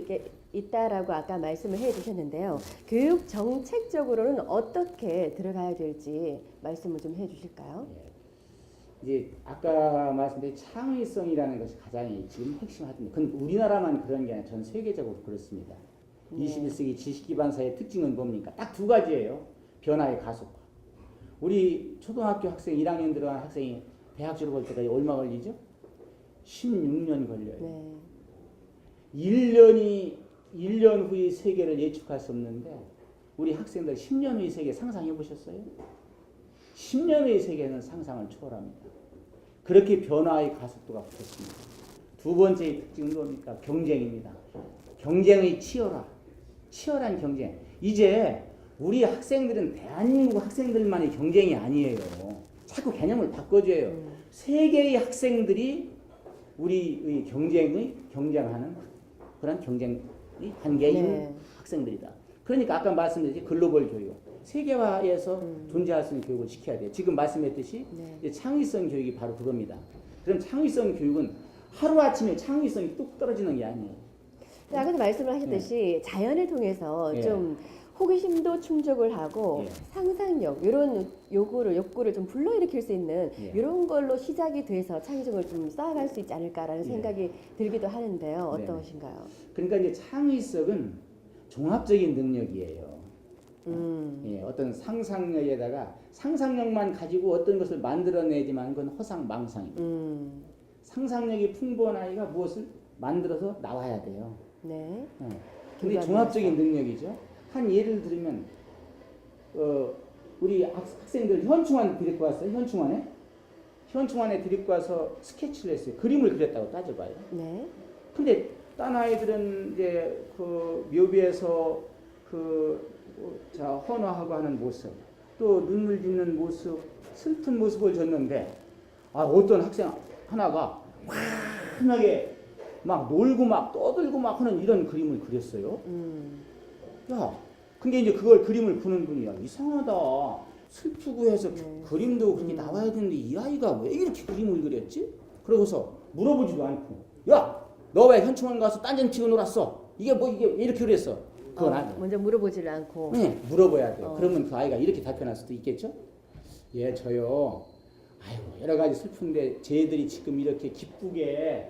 있다라고 아까 말씀을 해주셨는데요. 교육 정책적으로는 어떻게 들어가야 될지 말씀을 좀 해주실까요?
이제 아까 말씀드린 창의성이라는 것이 가장 지금 핵심하던데, 그건 우리나라만 그런 게 아니라 전 세계적으로 그렇습니다. 21세기 지식기반사의 특징은 뭡니까? 딱 두 가지예요. 변화의 가속화. 우리 초등학교 학생 1학년 들어간 학생이 대학 졸업할 때까지 얼마 걸리죠? 16년 걸려요.
네.
1년 후의 세계를 예측할 수 없는데 우리 학생들 10년 후의 세계 상상해 보셨어요? 10년 후의 세계는 상상을 초월합니다. 그렇게 변화의 가속도가 붙었습니다. 두 번째 특징은 뭡니까? 경쟁입니다. 경쟁의 치열한 경쟁. 이제 우리 학생들은 대한민국 학생들만의 경쟁이 아니에요. 자꾸 개념을 바꿔줘요. 세계의 학생들이 우리의 경쟁하는 그런 경쟁의 한계에 있는 학생들이다. 그러니까 아까 말씀드렸지 글로벌 교육. 세계화에서 존재할 수 있는 교육을 시켜야 돼요. 지금 말씀했듯이 창의성 교육이 바로 그겁니다. 그럼 창의성 교육은 하루아침에 창의성이 뚝 떨어지는 게 아니에요.
아까도 말씀을 하셨듯이 자연을 통해서 좀 호기심도 충족을 하고 상상력 이런 욕구를 좀 불러일으킬 수 있는 이런 걸로 시작이 돼서 창의성을 좀 쌓아갈 수 있지 않을까라는 생각이 들기도 하는데요. 어떠신가요?
그러니까 이제 창의성은 종합적인 능력이에요. 어떤 상상력에다가 상상력만 가지고 어떤 것을 만들어내지만 그건 허상망상입니다. 상상력이 풍부한 아이가 무엇을 만들어서 나와야 돼요.
네.
근데 종합적인 능력이죠. 한 예를 들면 우리 학생들 현충원 데리고 왔어요. 현충원에 데리고 와서 스케치를 했어요. 그림을 그렸다고 따져봐요.
네.
근데 딴 아이들은 이제 그 묘비에서 헌화하고 하는 모습, 또 눈물 짓는 모습, 슬픈 모습을 줬는데 어떤 학생 하나가 환하게 막 놀고 막 떠들고 막 하는 이런 그림을 그렸어요. 야, 근데 이제 그걸 그림을 보는 분이 이상하다. 슬프고 해서 그림도 그렇게 나와야 되는데 이 아이가 왜 이렇게 그림을 그렸지? 그러고서 물어보지도 않고, 야, 너 왜 현충원 가서 딴전 치고 놀았어? 이게 이렇게 그랬어? 그건 아니에요.
먼저 물어보지를 않고.
네, 물어봐야 돼요. 그러면 그 아이가 이렇게 답변할 수도 있겠죠? 예, 저요. 아이고, 여러 가지 슬픈데 쟤들이 지금 이렇게 기쁘게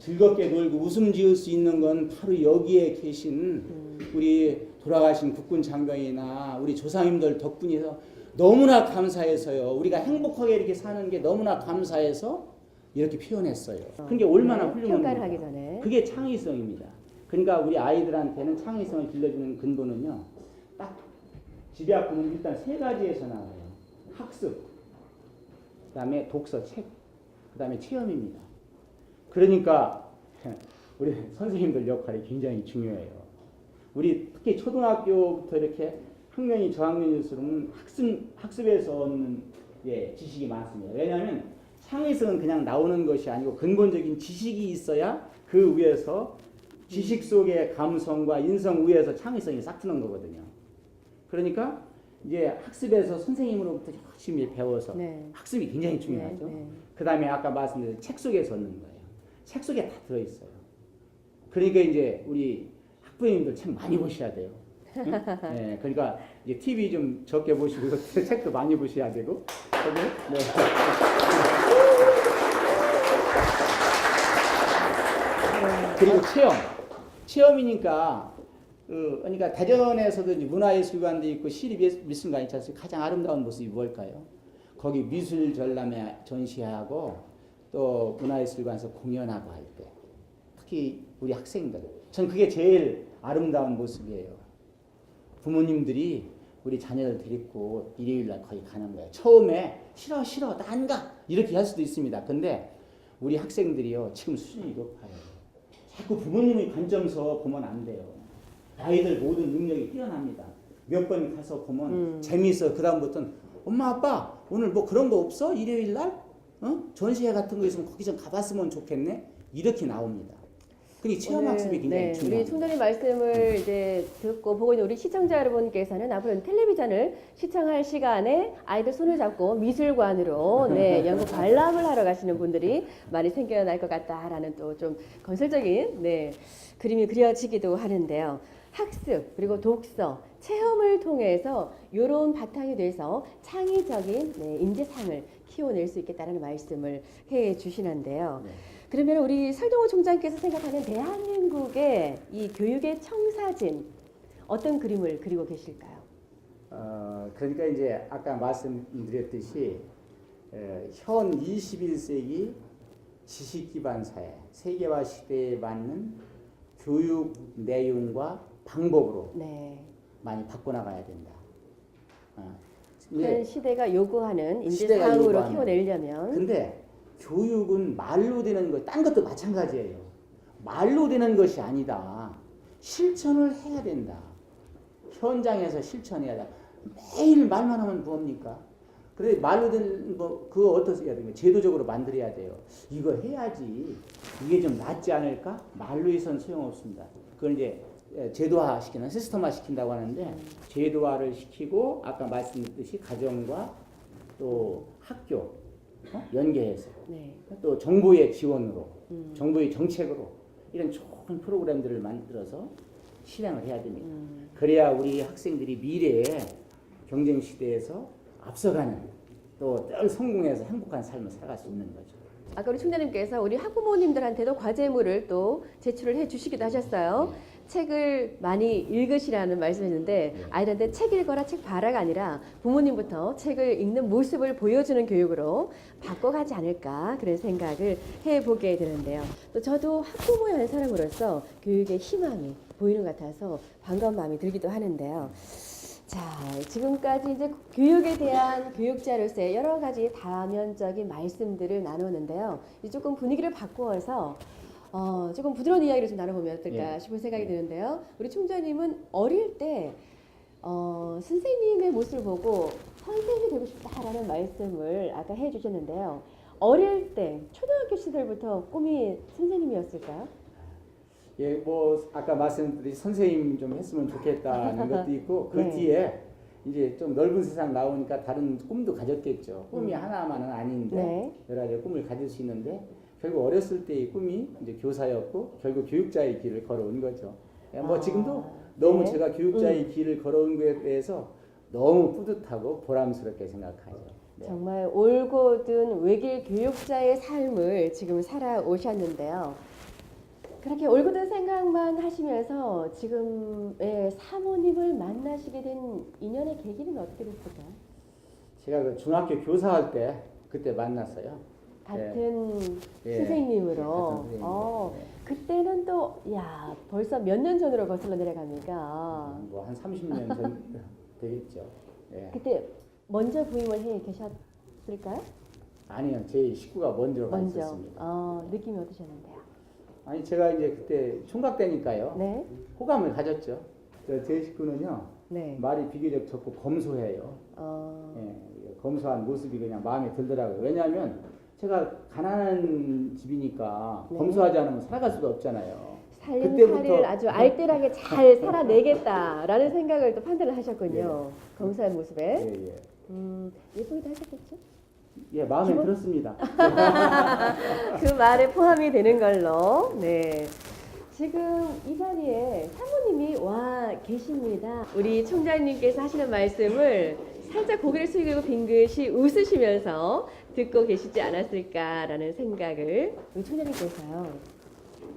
즐겁게 놀고 웃음 지을 수 있는 건 바로 여기에 계신 우리 돌아가신 국군 장병이나 우리 조상님들 덕분이서 너무나 감사해서요. 우리가 행복하게 이렇게 사는 게 너무나 감사해서 이렇게 표현했어요. 그게 얼마나 훌륭한
평가를 하기 전에.
그게 창의성입니다. 그러니까 우리 아이들한테는 창의성을 길러주는 근본은요. 딱 집약부는 일단 세 가지에서 나와요. 학습, 그다음에 독서, 책, 그다음에 체험입니다. 그러니까 우리 선생님들 역할이 굉장히 중요해요. 우리 특히 초등학교부터 이렇게 학년이 저학년일수록은 학습에서 얻는 지식이 많습니다. 왜냐하면 창의성은 그냥 나오는 것이 아니고 근본적인 지식이 있어야 그 위에서 지식 속의 감성과 인성 위에서 창의성이 싹 트는 거거든요. 그러니까 이제 학습에서 선생님으로부터 열심히 배워서
네.
학습이 굉장히 중요하죠.
네.
그 다음에 아까 말씀드린 책 속에서 얻는 거예요. 책 속에 다 들어있어요. 그러니까 이제 우리 학부모님들 책 많이 보셔야 돼요. 응? 네, 그러니까 이제 TV 좀 적게 보시고 책도 많이 보셔야 되고. 네. 그리고 체험이니까 그러니까 대전에서도 이제 문화예술관도 있고 시립미술관이 있지 않습니까? 가장 아름다운 모습이 뭘까요? 거기 미술 전람회 전시하고 또 문화예술관에서 공연하고 할 때 특히 우리 학생들 전 그게 제일 아름다운 모습이에요. 부모님들이 우리 자녀를 데리고 일요일 날 거기 가는 거예요. 처음에 싫어 나 안 가 이렇게 할 수도 있습니다. 근데 우리 학생들이요 지금 수준이 높아요. 자꾸 부모님의 관점에서 보면 안 돼요. 아이들 모든 능력이 뛰어납니다. 몇 번 가서 보면 재미있어. 그 다음부터는 엄마 아빠 오늘 뭐 그런 거 없어? 일요일 날? 전시회 같은 거 있으면 거기 좀 가봤으면 좋겠네. 이렇게 나옵니다. 그리고 체험학습이 굉장히 중요합니다.
우리 총장님 말씀을 이제 듣고 보고 있는 우리 시청자 여러분께서는 앞으로 텔레비전을 시청할 시간에 아이들 손을 잡고 미술관으로 연극 관람을 하러 가시는 분들이 많이 생겨날 것 같다라는 또 좀 건설적인 그림이 그려지기도 하는데요. 학습 그리고 독서, 체험을 통해서 이런 바탕이 돼서 창의적인 인재상을 키워낼 수 있겠다는 말씀을 해 주시는데요. 그러면 우리 설동호 총장께서 생각하는 대한민국의 이 교육의 청사진 어떤 그림을 그리고 계실까요?
그러니까 이제 아까 말씀드렸듯이 현 21세기 지식 기반 사회, 세계화 시대에 맞는 교육 내용과 방법으로 많이 바꿔나가야 된다.
현 시대가 요구하는 인재상으로 키워내려면
근데 교육은 말로 되는 것, 딴 것도 마찬가지예요. 말로 되는 것이 아니다. 실천을 해야 된다. 현장에서 실천해야 된다. 매일 말만 하면 뭡니까? 그래 말로 된 뭐 그거 어떻게 해야 됩니까? 제도적으로 만들어야 돼요. 이거 해야지. 이게 좀 낫지 않을까? 말로 해서는 소용없습니다. 그걸 이제 제도화 시키는 시스템화 시킨다고 하는데 제도화를 시키고 아까 말씀드렸듯이 가정과 또 학교 연계해서 또 정부의 지원으로 정부의 정책으로 이런 좋은 프로그램들을 만들어서 실행을 해야 됩니다. 그래야 우리 학생들이 미래에 경쟁 시대에서 앞서가는 또 늘 성공해서 행복한 삶을 살아갈 수 있는 거죠.
아까 우리 총장님께서 우리 학부모님들한테도 과제물을 또 제출을 해 주시기도 하셨어요. 책을 많이 읽으시라는 말씀이었는데 아이들한테 책 읽어라 책 봐라가 아니라 부모님부터 책을 읽는 모습을 보여주는 교육으로 바꿔가지 않을까 그런 생각을 해보게 되는데요. 또 저도 학부모의 한 사람으로서 교육의 희망이 보이는 것 같아서 반가운 마음이 들기도 하는데요. 자, 지금까지 이제 교육에 대한 교육자로서의 여러 가지 다면적인 말씀들을 나누는데요. 이제 조금 분위기를 바꾸어서 조금 부드러운 이야기를 좀 나눠보면 어떨까 싶은 생각이 드는데요. 우리 총장님은 어릴 때 선생님의 모습을 보고 선생님이 되고 싶다라는 말씀을 아까 해주셨는데요. 어릴 때 초등학교 시절부터 꿈이 선생님이었을까요?
예, 뭐 아까 말씀드린 선생님 좀 했으면 좋겠다는 것도 있고 그 뒤에 이제 좀 넓은 세상 나오니까 다른 꿈도 가졌겠죠. 꿈이 하나만은 아닌데 여러 가지 꿈을 가질 수 있는데 결국 어렸을 때의 꿈이 이제 교사였고 결국 교육자의 길을 걸어온 거죠. 뭐 지금도 너무 제가 교육자의 길을 걸어온 것에 대해서 너무 뿌듯하고 보람스럽게 생각하죠.
정말 올곧은 외길 교육자의 삶을 지금 살아오셨는데요. 그렇게 올곧은 생각만 하시면서 지금의 사모님을 만나시게 된 인연의 계기는 어떻게 됐을까요?
제가 그 중학교 교사할 때 그때 만났어요.
같은 선생님으로. 그때는 또 벌써 몇 년 전으로 거슬러 내려갑니까?
뭐 한 30년 전 되겠죠.
그때 먼저 부임을 해 계셨을까요?
아니요, 제 식구가 먼저 가 있었습니다.
느낌이 어떠셨는데요?
아니 제가 이제 그때 총각 때니까요. 호감을 가졌죠. 제 식구는요. 말이 비교적 적고 검소해요. 검소한 모습이 그냥 마음에 들더라고요. 왜냐하면 제가 가난한 집이니까 검소하지 않으면 살아갈 수가 없잖아요.
살림살이를 아주 알뜰하게 잘 살아내겠다라는 생각을 또 판단을 하셨군요. 검소한 모습에.
예, 예.
예쁘기도 하셨겠죠?
예, 마음에 들었습니다.
그 말에 포함이 되는 걸로. 네. 지금 이 자리에 사모님이 와 계십니다. 우리 총장님께서 하시는 말씀을 살짝 고개를 숙이고 빙긋이 웃으시면서 듣고 계시지 않았을까라는 생각을 우리 총장님께서요.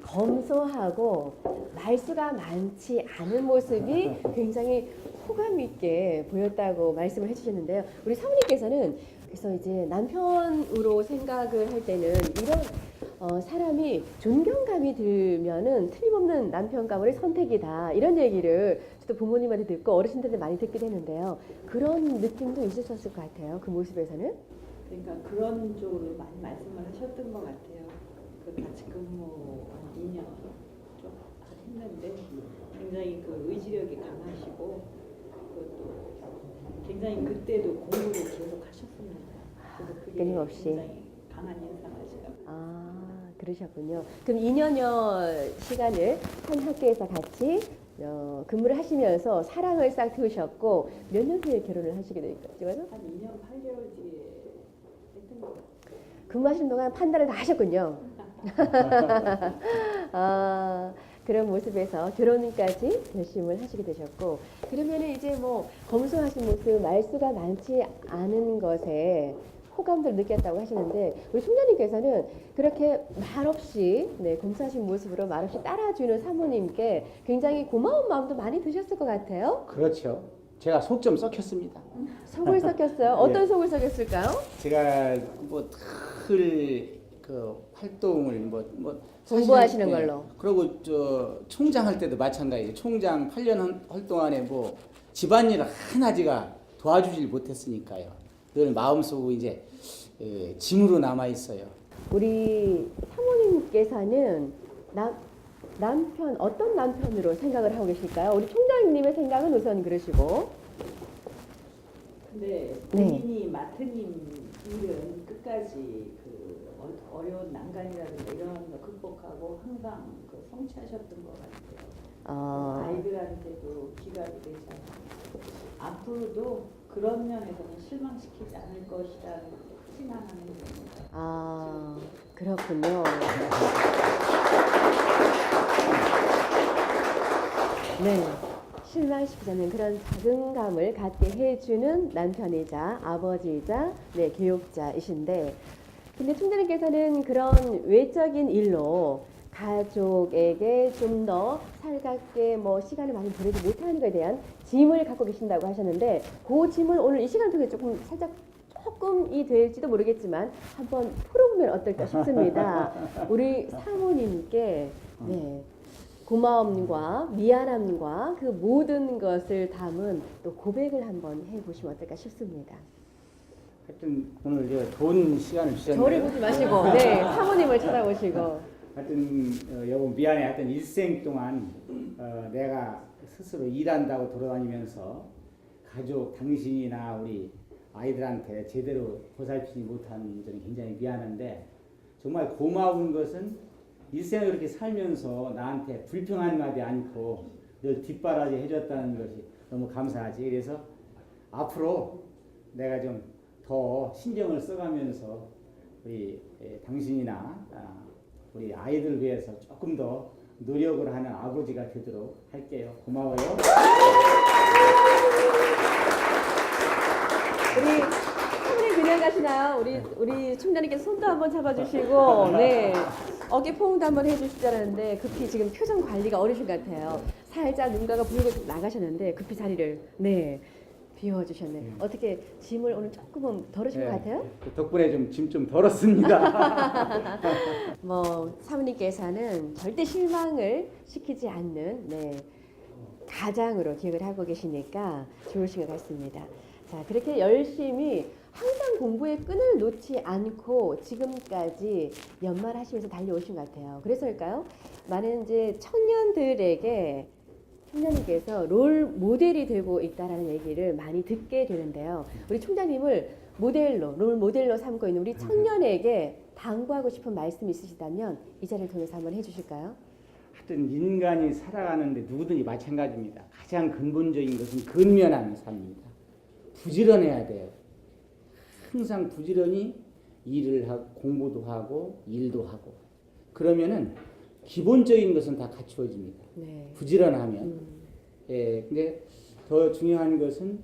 검소하고 말수가 많지 않은 모습이 굉장히 호감 있게 보였다고 말씀을 해주셨는데요. 우리 사모님께서는 그래서 이제 남편으로 생각을 할 때는 이런 사람이 존경감이 들면은 틀림없는 남편 가문의 선택이다 이런 얘기를 저도 부모님한테 듣고 어르신들한테 많이 듣게 되는데요. 그런 느낌도 있으셨을 것 같아요. 그 모습에서는.
그러니까 그런 쪽으로 많이 말씀을 하셨던 것 같아요. 그 같이 근무 한 2년 좀 했는데 굉장히 그 의지력이 강하시고 그것도 굉장히 그때도 공부를 계속 하셨습니다. 그래서 그게
끊임없이.
굉장히 강한 인상하시고.
아, 그러셨군요. 그럼 2년여 시간을 한 학교에서 같이 근무를 하시면서 사랑을 싹 틔우셨고 몇 년 후에 결혼을 하시게 될까요?
한 2년 8개월 뒤에 했던 것 같아요.
근무하시는 동안 판단을 다 하셨군요. 아, 그런 모습에서 결혼까지 결심을 하시게 되셨고 그러면은 이제 뭐 검소하신 모습, 말수가 많지 않은 것에 호감도를 느꼈다고 하시는데 우리 총장님께서는 그렇게 말없이 검소하신 모습으로 말없이 따라주는 사모님께 굉장히 고마운 마음도 많이 드셨을 것 같아요.
그렇죠. 제가 속 좀 썩혔습니다.
속을 썩였어요. 어떤 속을 썩였을까요?
제가 뭐 늘 그 활동을
공부하시는
사실은,
걸로.
그리고 저 총장 할 때도 마찬가지예요. 총장 8년 할 동안에 뭐 집안일 하나지가 도와주질 못했으니까요. 늘 마음속으로 이제 짐으로 남아 있어요.
우리 사모님께서는 남편 어떤 남편으로 생각을 하고 계실까요? 우리 총장님의 생각은 우선 그러시고.
근데
네.
본인이 맡은 일은 끝까지 그 어려운 난관이라든가 이런 거 극복하고 항상 그 성취하셨던 것 같아요. 아이들한테도 기각이 되지 않고 앞으로도 그런 면에서는 실망시키지 않을 것이라는 희망하는 겁니다.
아, 그렇군요. 네. 실망시키지 않는 그런 자긍감을 갖게 해주는 남편이자 아버지이자 교육자이신데 근데 총장님께서는 그런 외적인 일로 가족에게 좀 더 살갑게 시간을 많이 보내지 못하는 것에 대한 짐을 갖고 계신다고 하셨는데 그 짐을 오늘 이 시간 통해 조금이 될지도 모르겠지만 한번 풀어보면 어떨까 싶습니다. 우리 사모님께 고마움과 미안함과 그 모든 것을 담은 또 고백을 한번 해보시면 어떨까 싶습니다.
하여튼 오늘 좋은 시간을 주셨네요.
저를 보지 마시고 사모님을 쳐다보시고
하여튼 여보 미안해. 하여튼 일생 동안 내가 스스로 일한다고 돌아다니면서 가족 당신이나 우리 아이들한테 제대로 보살피지 못한 점이 굉장히 미안한데 정말 고마운 것은 일생을 이렇게 살면서 나한테 불평하지 않고 늘 뒷바라지 해줬다는 것이 너무 감사하지. 그래서 앞으로 내가 좀 더 신경을 써가면서 우리 당신이나 우리 아이들 위해서 조금 더 노력을 하는 아버지가 되도록 할게요. 고마워요.
우리 사모님 그냥 가시나요? 우리 총장님께서 손도 한번 잡아주시고 어깨 포옹도 한번 해주실 줄 알았는데 급히 지금 표정 관리가 어려우신 것 같아요. 살짝 눈가가 부르고 나가셨는데 급히 자리를 비워주셨네요. 어떻게 짐을 오늘 조금은 덜으신 것 같아요?
덕분에 좀 짐 좀 덜었습니다.
사모님께서는 절대 실망을 시키지 않는 가장으로 기억을 하고 계시니까 좋으신 것 같습니다. 자, 그렇게 열심히 항상 공부에 끈을 놓지 않고 지금까지 연말하시면서 달려오신 것 같아요. 그래서일까요? 많은 이제 청년들에게 총장님께서 롤 모델이 되고 있다라는 얘기를 많이 듣게 되는데요. 우리 총장님을 롤 모델로 삼고 있는 우리 청년에게 당부하고 싶은 말씀이 있으시다면 이 자리를 통해서 한번 해주실까요?
하여튼 인간이 살아가는데 누구든지 마찬가지입니다. 가장 근본적인 것은 근면한 삶입니다. 부지런해야 돼요. 항상 부지런히 일을 하고 공부도 하고 일도 하고 그러면은 기본적인 것은 다 갖추어집니다.
네.
부지런하면. 예, 근데 더 중요한 것은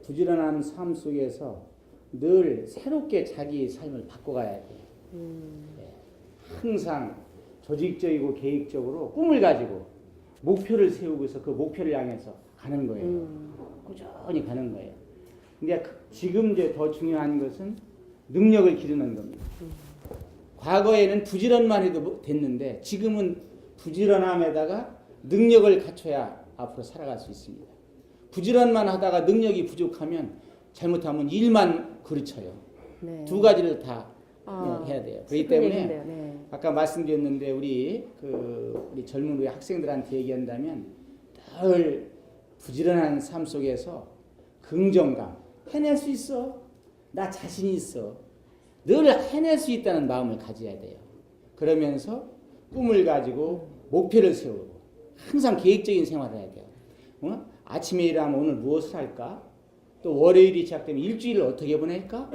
부지런한 삶 속에서 늘 새롭게 자기 삶을 바꿔가야 돼요. 예, 항상 조직적이고 계획적으로 꿈을 가지고 목표를 세우고서 그 목표를 향해서 가는 거예요. 꾸준히 가는 거예요. 근데 지금 이제 더 중요한 것은 능력을 기르는 겁니다. 과거에는 부지런만 해도 됐는데 지금은 부지런함에다가 능력을 갖춰야 앞으로 살아갈 수 있습니다. 부지런만 하다가 능력이 부족하면 잘못하면 일만 그르쳐요.
네.
두 가지를 다 해야 돼요. 그렇기 때문에
네.
아까 말씀드렸는데 우리 젊은 우리 학생들한테 얘기한다면 늘 부지런한 삶 속에서 긍정감, 해낼 수 있어. 나 자신 있어. 늘 해낼 수 있다는 마음을 가져야 돼요. 그러면서 꿈을 가지고 목표를 세우고 항상 계획적인 생활을 해야 돼요. 아침에 일하면 오늘 무엇을 할까? 또 월요일이 시작되면 일주일을 어떻게 보낼까?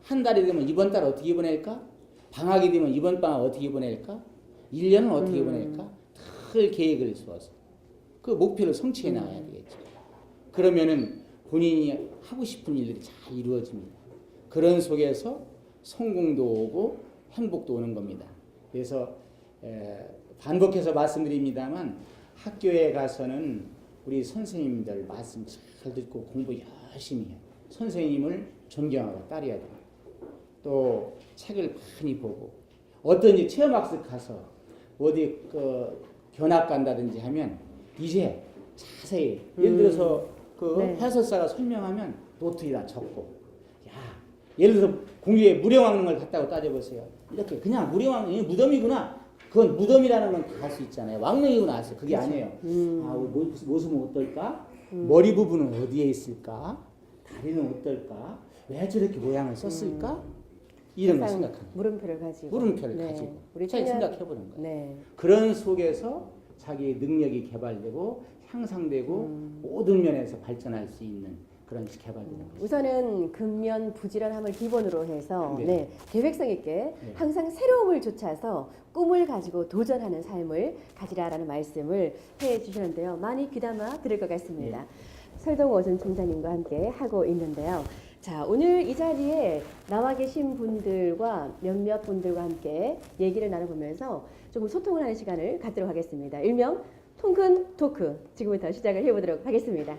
한 달이 되면 이번 달 어떻게 보낼까? 방학이 되면 이번 방학 어떻게 보낼까? 1년은 어떻게 보낼까? 늘 계획을 세워서 그 목표를 성취해 나가야 되겠죠. 그러면은 본인이 하고 싶은 일들이 잘 이루어집니다. 그런 속에서 성공도 오고 행복도 오는 겁니다. 그래서 반복해서 말씀드립니다만 학교에 가서는 우리 선생님들 말씀 잘 듣고 공부 열심히 해요. 선생님을 존경하고 따라야 돼요. 또 책을 많이 보고 어떤지 체험학습 가서 어디 견학 간다든지 하면 이제 자세히 예를 들어서
네.
해설사가 설명하면 노트에다 적고 예를 들어서 공주에 무령왕릉을 갔다고 따져보세요. 이렇게 그냥 무령왕릉이 무덤이구나. 그건 무덤이라는 건 다 할 수 있잖아요. 왕릉이구나 했어요. 그게
그렇죠.
아니에요. 모습은 어떨까? 머리 부분은 어디에 있을까? 다리는 어떨까? 왜 저렇게 모양을 썼을까? 이런 걸 생각하는 거예요.
물음표를 가지고.
물음표를
네.
가지고
우리
잘
청년-
생각해보는 거예요.
네.
그런 속에서 자기의 능력이 개발되고 향상되고 모든 면에서 발전할 수 있는 그런 것이 개발되는 거죠.
우선은 근면 부지런함을 기본으로 해서
네.
계획성 있게 항상 새로움을 쫓아서 꿈을 가지고 도전하는 삶을 가지라라는 말씀을 해주셨는데요. 많이 귀담아 들을 것 같습니다. 설동호 전 총장님과 함께 하고 있는데요. 자, 오늘 이 자리에 나와 계신 분들과 몇몇 분들과 함께 얘기를 나눠보면서 조금 소통을 하는 시간을 갖도록 하겠습니다. 일명 통큰 토크 지금부터 시작을 해보도록 하겠습니다.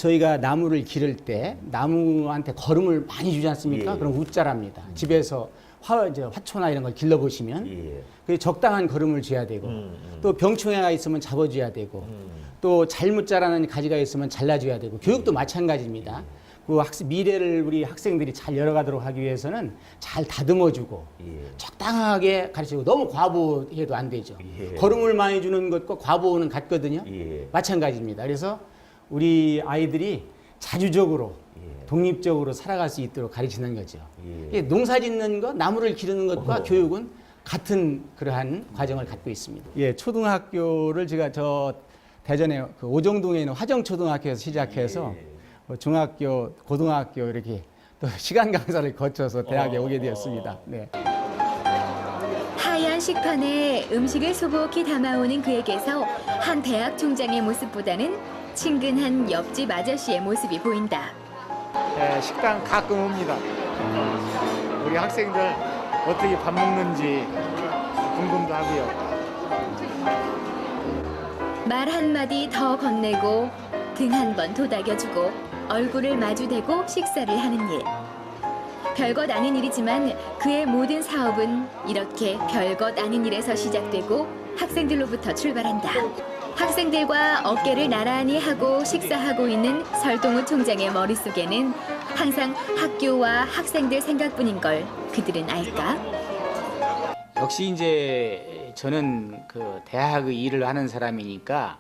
저희가 나무를 기를 때 나무한테 거름을 많이 주지 않습니까?
예.
그럼 웃자랍니다. 집에서 화초나 이런 걸 길러 보시면
예.
그 적당한 거름을 줘야 되고 또 병충해가 있으면 잡아줘야 되고 또 잘못 자라는 가지가 있으면 잘라줘야 되고 교육도 마찬가지입니다. 그 미래를 우리 학생들이 잘 열어가도록 하기 위해서는 잘 다듬어주고
예.
적당하게 가르치고 너무 과보해도 안 되죠.
예.
거름을 많이 주는 것과 과보는 같거든요.
예.
마찬가지입니다. 그래서 우리 아이들이 자주적으로
예.
독립적으로 살아갈 수 있도록 가르치는 거죠.
예.
이게 농사 짓는 것, 나무를 기르는 것과 교육은 같은 그러한 과정을 갖고 있습니다. 예, 초등학교를 제가 저 대전에 그 오정동에 있는 화정초등학교에서 시작해서 중학교, 고등학교 이렇게 또 시간 강사를 거쳐서 대학에 오게 되었습니다. 네.
하얀 식판에 음식을 소복히 담아오는 그에게서 한 대학 총장의 모습보다는 친근한 옆집 아저씨의 모습이 보인다.
식당 가끔 옵니다. 우리 학생들 어떻게 밥 먹는지 궁금도 하고요.
말 한마디 더 건네고 등 한 번 도닥여주고 얼굴을 마주대고 식사를 하는 일. 별것 아닌 일이지만 그의 모든 사업은 이렇게 별것 아닌 일에서 시작되고 학생들로부터 출발한다. 학생들과 어깨를 나란히 하고 식사하고 있는 설동우 총장의 머릿속에는 항상 학교와 학생들 생각뿐인 걸 그들은 알까?
역시 이제 저는 그 대학의 일을 하는 사람이니까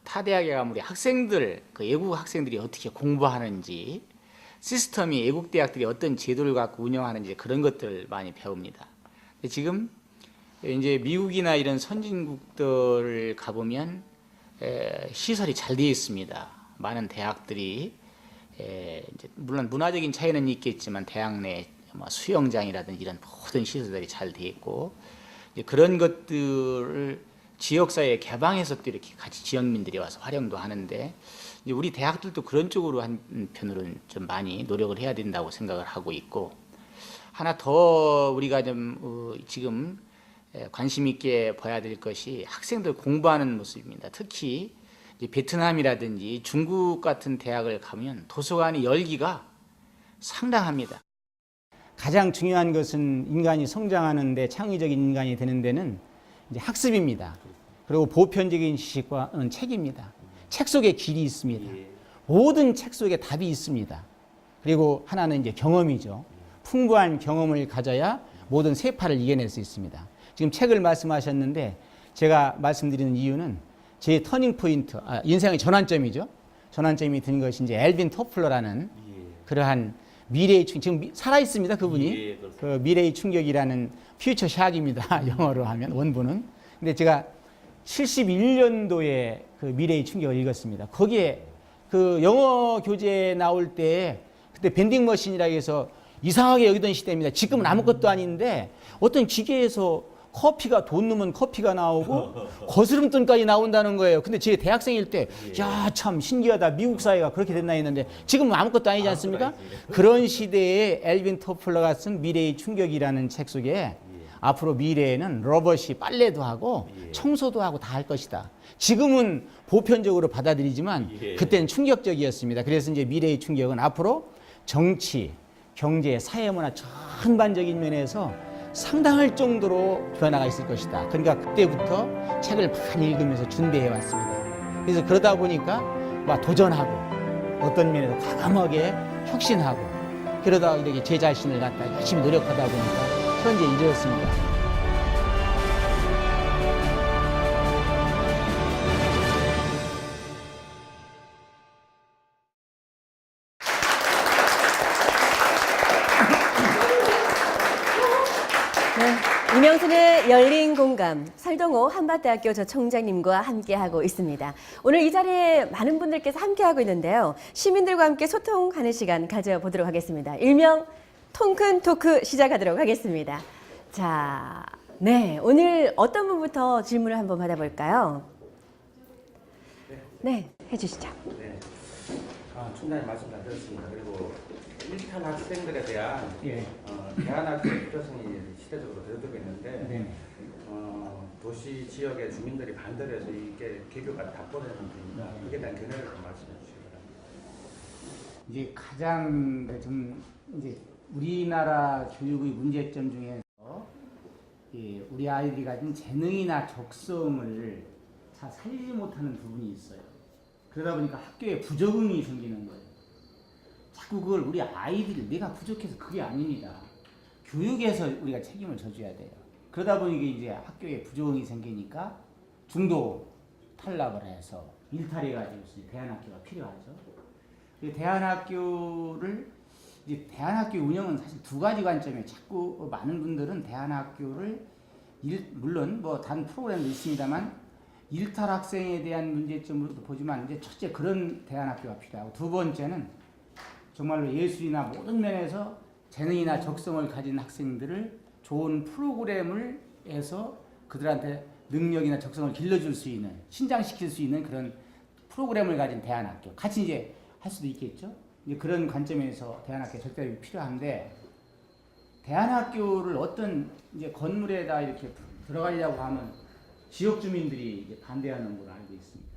타 대학에 가면 우리 학생들, 그 외국 학생들이 어떻게 공부하는지, 시스템이 외국 대학들이 어떤 제도를 갖고 운영하는지 그런 것들을 많이 배웁니다. 근데 지금 이제 미국이나 이런 선진국들을 가보면 시설이 잘 되어 있습니다. 많은 대학들이 이제 물론 문화적인 차이는 있겠지만 대학 내 수영장이라든지 이런 모든 시설들이 잘 되어 있고 이제 그런 것들을 지역사회에 개방해서 또 이렇게 같이 지역민들이 와서 활용도 하는데 이제 우리 대학들도 그런 쪽으로 한편으로는 좀 많이 노력을 해야 된다고 생각을 하고 있고 하나 더 우리가 좀 지금 관심 있게 봐야 될 것이 학생들 공부하는 모습입니다. 특히 이제 베트남이라든지 중국 같은 대학을 가면 도서관이 열기가 상당합니다.
가장 중요한 것은 인간이 성장하는데 창의적인 인간이 되는 데는 이제 학습입니다. 그리고 보편적인 지식과 책입니다. 책 속에 길이 있습니다. 모든 책 속에 답이 있습니다. 그리고 하나는 이제 경험이죠. 풍부한 경험을 가져야 모든 세파를 이겨낼 수 있습니다. 지금 책을 말씀하셨는데 제가 말씀드리는 이유는 제 터닝 포인트, 인생의 전환점이죠. 전환점이 된 것이 이제 엘빈 토플러라는 그러한 미래의 충격, 지금 살아 있습니다. 그분이 그 미래의 충격이라는 퓨처 샥입니다. 영어로 하면 원문은. 근데 제가 71년도에 그 미래의 충격을 읽었습니다. 거기에 그 영어 교재 나올 때 그때 밴딩 머신이라고 해서 이상하게 여기던 시대입니다. 지금은 아무것도 아닌데 어떤 기계에서 커피가 돈 넣으면 커피가 나오고 거스름돈까지 나온다는 거예요. 근데 제 대학생일 때 야, 참 신기하다. 미국 사회가 그렇게 됐나 했는데 지금은 아무것도 아니지 않습니까? 그런 시대에 엘빈 토플러가 쓴 미래의 충격이라는 책 속에 앞으로 미래에는 로봇이 빨래도 하고 청소도 하고 다 할 것이다. 지금은 보편적으로 받아들이지만 그때는 충격적이었습니다. 그래서 이제 미래의 충격은 앞으로 정치, 경제, 사회문화 전반적인 면에서 상당할 정도로 변화가 있을 것이다. 그러니까 그때부터 책을 많이 읽으면서 준비해 왔습니다. 그래서 그러다 보니까 막 도전하고 어떤 면에서 과감하게 혁신하고 그러다 이렇게 제 자신을 갖다 열심히 노력하다 보니까 현재 이르렀습니다.
이명순의 열린 공감, 설동호 한밭대학교 저 총장님과 함께하고 있습니다. 오늘 이 자리에 많은 분들께서 함께하고 있는데요. 시민들과 함께 소통하는 시간 가져보도록 하겠습니다. 일명 통큰 토크 시작하도록 하겠습니다. 자, 네, 오늘 어떤 분부터 질문을 한번 받아볼까요? 네, 해주시죠.
네. 총장님 말씀 잘 들었습니다. 그리고 1탄 학생들에 대한 대안학교의 필요성이 시대적으로 늘어들고 있는데 도시 지역의 주민들이 반대를 해서 이게 개교가 다 보내는 겁니다. 이게 대한 견해를 좀 말씀해 주시죠.
이제 가장 좀 이제 우리나라 교육의 문제점 중에서 우리 아이들이 가진 재능이나 적성을 잘 살리지 못하는 부분이 있어요. 그러다 보니까 학교에 부적응이 생기는 거예요. 자꾸 그걸 우리 아이들이 내가 부족해서 그게 아닙니다. 교육에서 우리가 책임을 져줘야 돼요. 그러다 보니까 이제 학교에 부적응이 생기니까 중도 탈락을 해서 일탈해가지고 대안학교가 필요하죠. 대안학교를 이제 대안학교 운영은 사실 두 가지 관점에 자꾸 많은 분들은 대안학교를 물론 뭐 단 프로그램도 있습니다만 일탈 학생에 대한 문제점으로도 보지만 이제 첫째 그런 대안학교가 필요하고 두 번째는 정말로 예술이나 모든 면에서 재능이나 적성을 가진 학생들을 좋은 프로그램을 해서 그들한테 능력이나 적성을 길러줄 수 있는 신장시킬 수 있는 그런 프로그램을 가진 대안학교 같이 이제 할 수도 있겠죠. 이제 그런 관점에서 대안학교 절대로 필요한데 대안학교를 어떤 이제 건물에다 이렇게 들어가려고 하면 지역 주민들이 이제 반대하는 걸로 알고 있습니다.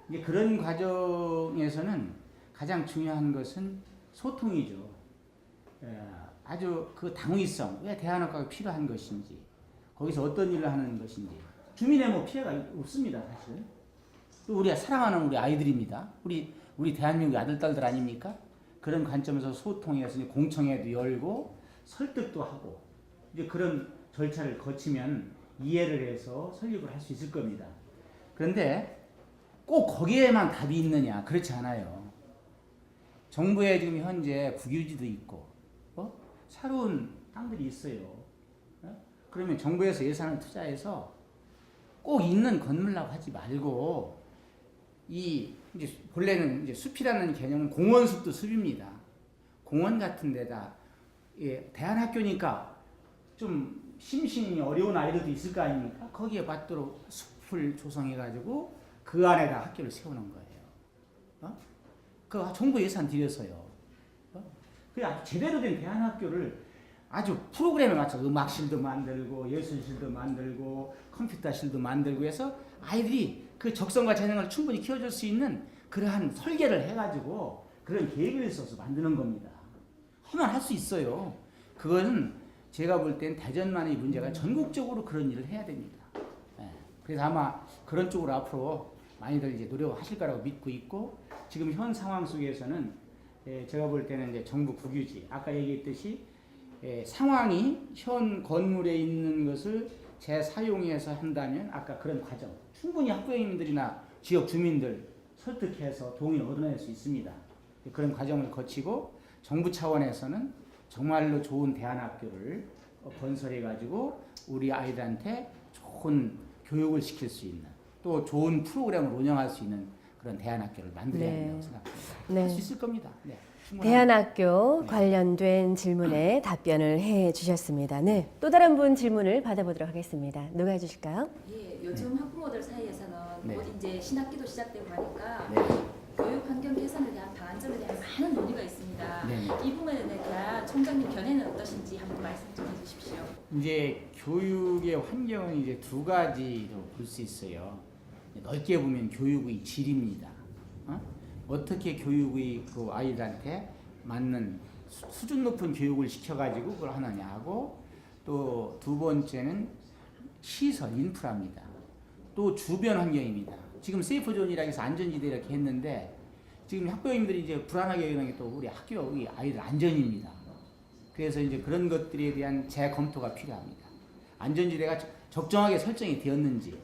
이제 그런 과정에서는 가장 중요한 것은 소통이죠. 아주 그 당위성, 왜 대안학교가 필요한 것인지, 거기서 어떤 일을 하는 것인지, 주민의 뭐 피해가 없습니다, 사실. 또 우리가 사랑하는 우리 아이들입니다. 우리 대한민국 아들, 딸들 아닙니까? 그런 관점에서 소통해서 공청회도 열고 설득도 하고 이제 그런 절차를 거치면 이해를 해서 설립을 할 수 있을 겁니다. 그런데 꼭 거기에만 답이 있느냐? 그렇지 않아요. 정부에 지금 현재 국유지도 있고 새로운 땅들이 있어요. 그러면 정부에서 예산을 투자해서 꼭 있는 건물라고 하지 말고 이제 본래는 이제 숲이라는 개념은 공원숲도 숲입니다. 공원 같은 데다 대안학교니까 좀 심신이 어려운 아이들도 있을 거 아닙니까? 거기에 맞도록 숲을 조성해가지고 그 안에다 학교를 세우는 거예요. 그 정부 예산 들여서요. 그 아주 제대로 된 대안학교를 아주 프로그램에 맞춰 음악실도 만들고 예술실도 만들고 컴퓨터실도 만들고 해서 아이들이 그 적성과 재능을 충분히 키워줄 수 있는 그러한 설계를 해가지고 그런 계획을 써서 만드는 겁니다. 하면 할 수 있어요. 그거는 제가 볼 땐 대전만의 문제가 전국적으로 그런 일을 해야 됩니다. 그래서 아마 그런 쪽으로 앞으로 많이들 이제 노력하실 거라고 믿고 있고 지금 현 상황 속에서는 제가 볼 때는 이제 정부 국유지 아까 얘기했듯이 상황이 현 건물에 있는 것을 재사용해서 한다면 아까 그런 과정 충분히 학부모님들이나 지역 주민들 설득해서 동의를 얻어낼 수 있습니다. 그런 과정을 거치고 정부 차원에서는 정말로 좋은 대안학교를 건설해가지고 우리 아이들한테 좋은 교육을 시킬 수 있는 또 좋은 프로그램을 운영할 수 있는 그런 대안학교를 만들어야 된다고 생각합니다. 할 수 있을 겁니다. 네.
대안학교 관련된 질문에 답변을 해 주셨습니다. 네, 또 다른 분 질문을 받아보도록 하겠습니다. 누가 해주실까요?
예, 요즘 학부모들 사이에서는 곧 이제 신학기도 시작되고 하니까
네.
교육 환경 개선에 대한 방안점에 대한 많은 논의가 있습니다.
네.
이 부분에 대한 총장님 견해는 어떠신지 한번 말씀 좀 해주십시오.
이제 교육의 환경은 이제 두 가지로 볼 수 있어요. 넓게 보면 교육의 질입니다. 어떻게 교육의 그 아이들한테 맞는 수준 높은 교육을 시켜가지고 그걸 하느냐 하고 또 두 번째는 시설 인프라입니다. 또 주변 환경입니다. 지금 세이프존이라고 해서 안전지대 이렇게 했는데 지금 학부모님들이 이제 불안하게 여기는 게 또 우리 학교의 아이들 안전입니다. 그래서 이제 그런 것들에 대한 재검토가 필요합니다. 안전지대가 적정하게 설정이 되었는지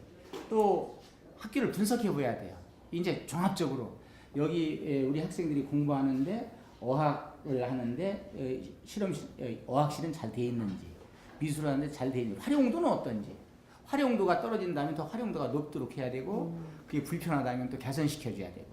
또 학교를 분석해 봐야 돼요. 이제 종합적으로 여기 우리 학생들이 공부하는데 어학을 하는데 어학실은 잘 돼 있는지 미술을 하는데 잘 돼 있는지 활용도는 어떤지 활용도가 떨어진다면 더 활용도가 높도록 해야 되고 그게 불편하다면 또 개선시켜줘야 되고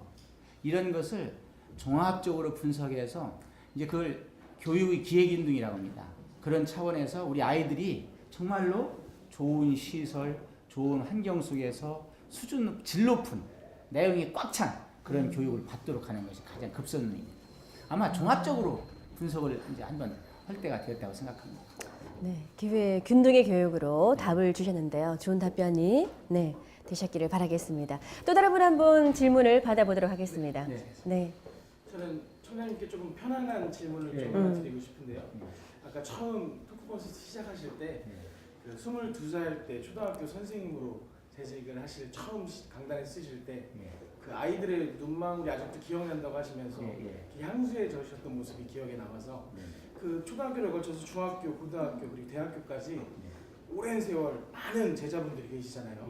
이런 것을 종합적으로 분석해서 이제 그걸 교육의 기획인둥이라고 합니다. 그런 차원에서 우리 아이들이 정말로 좋은 시설, 좋은 환경 속에서 질 높은 내용이 꽉 찬 그런 교육을 받도록 하는 것이 가장 급선무입니다. 아마 종합적으로 분석을 이제 한번 할 때가 되었다고 생각합니다.
네, 균등의 교육으로 답을 주셨는데요. 좋은 답변이 되셨기를 바라겠습니다. 또 다른 분 한 분 질문을 받아보도록 하겠습니다. 네.
저는
총장님께 조금 편안한 질문을 좀 하나 드리고 싶은데요. 아까 처음 토크버스 시작하실 때 그 22살 때 초등학교 선생님으로 재직을 하실 처음 강단에 쓰실 때 그 아이들의 눈망울이 아직도 기억난다고 하시면서 향수에 젖으셨던 모습이 기억에 남아서 그 초등학교를 거쳐서 중학교, 고등학교 그리고 대학교까지 오랜 세월 많은 제자분들이 계시잖아요.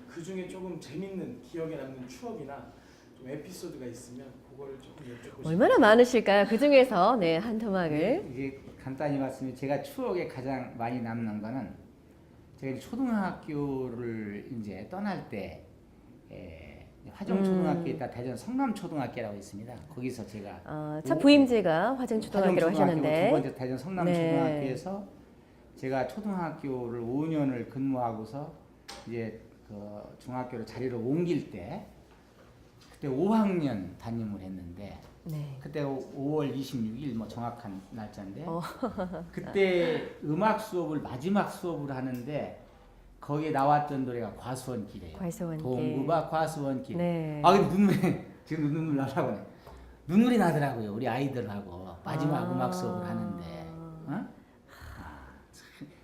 그 중에 조금 재밌는 기억에 남는 추억이나 좀 에피소드가 있으면 그거를 조금 여쭙고 싶어요.
얼마나 많으실까요? 그 중에서 네, 한 토막을.
이제 간단히 말씀드리면 제가 추억에 가장 많이 남는 거는 제가 이제 초등학교를 이제 떠날 때 화정초등학교에 있다 대전 성남초등학교라고 있습니다. 거기서 제가
첫 부임제가 화정초등학교로 하셨는데
두 번째 대전 성남초등학교에서 제가 초등학교를 5년을 근무하고서 이제 그 중학교로 자리를 옮길 때 그때 5학년 담임을 했는데 그때 5월 26일 뭐 정확한 날짜인데 그때 음악 수업을 마지막 수업을 하는데 거기에 나왔던 노래가 과수원길이에요.
과수원길.
동구바 과수원길.
네.
아 근데 눈물이 지금 눈물 나려고 해. 눈물이 나더라고요. 우리 아이들하고 마지막 음악 수업을 하는데. 어?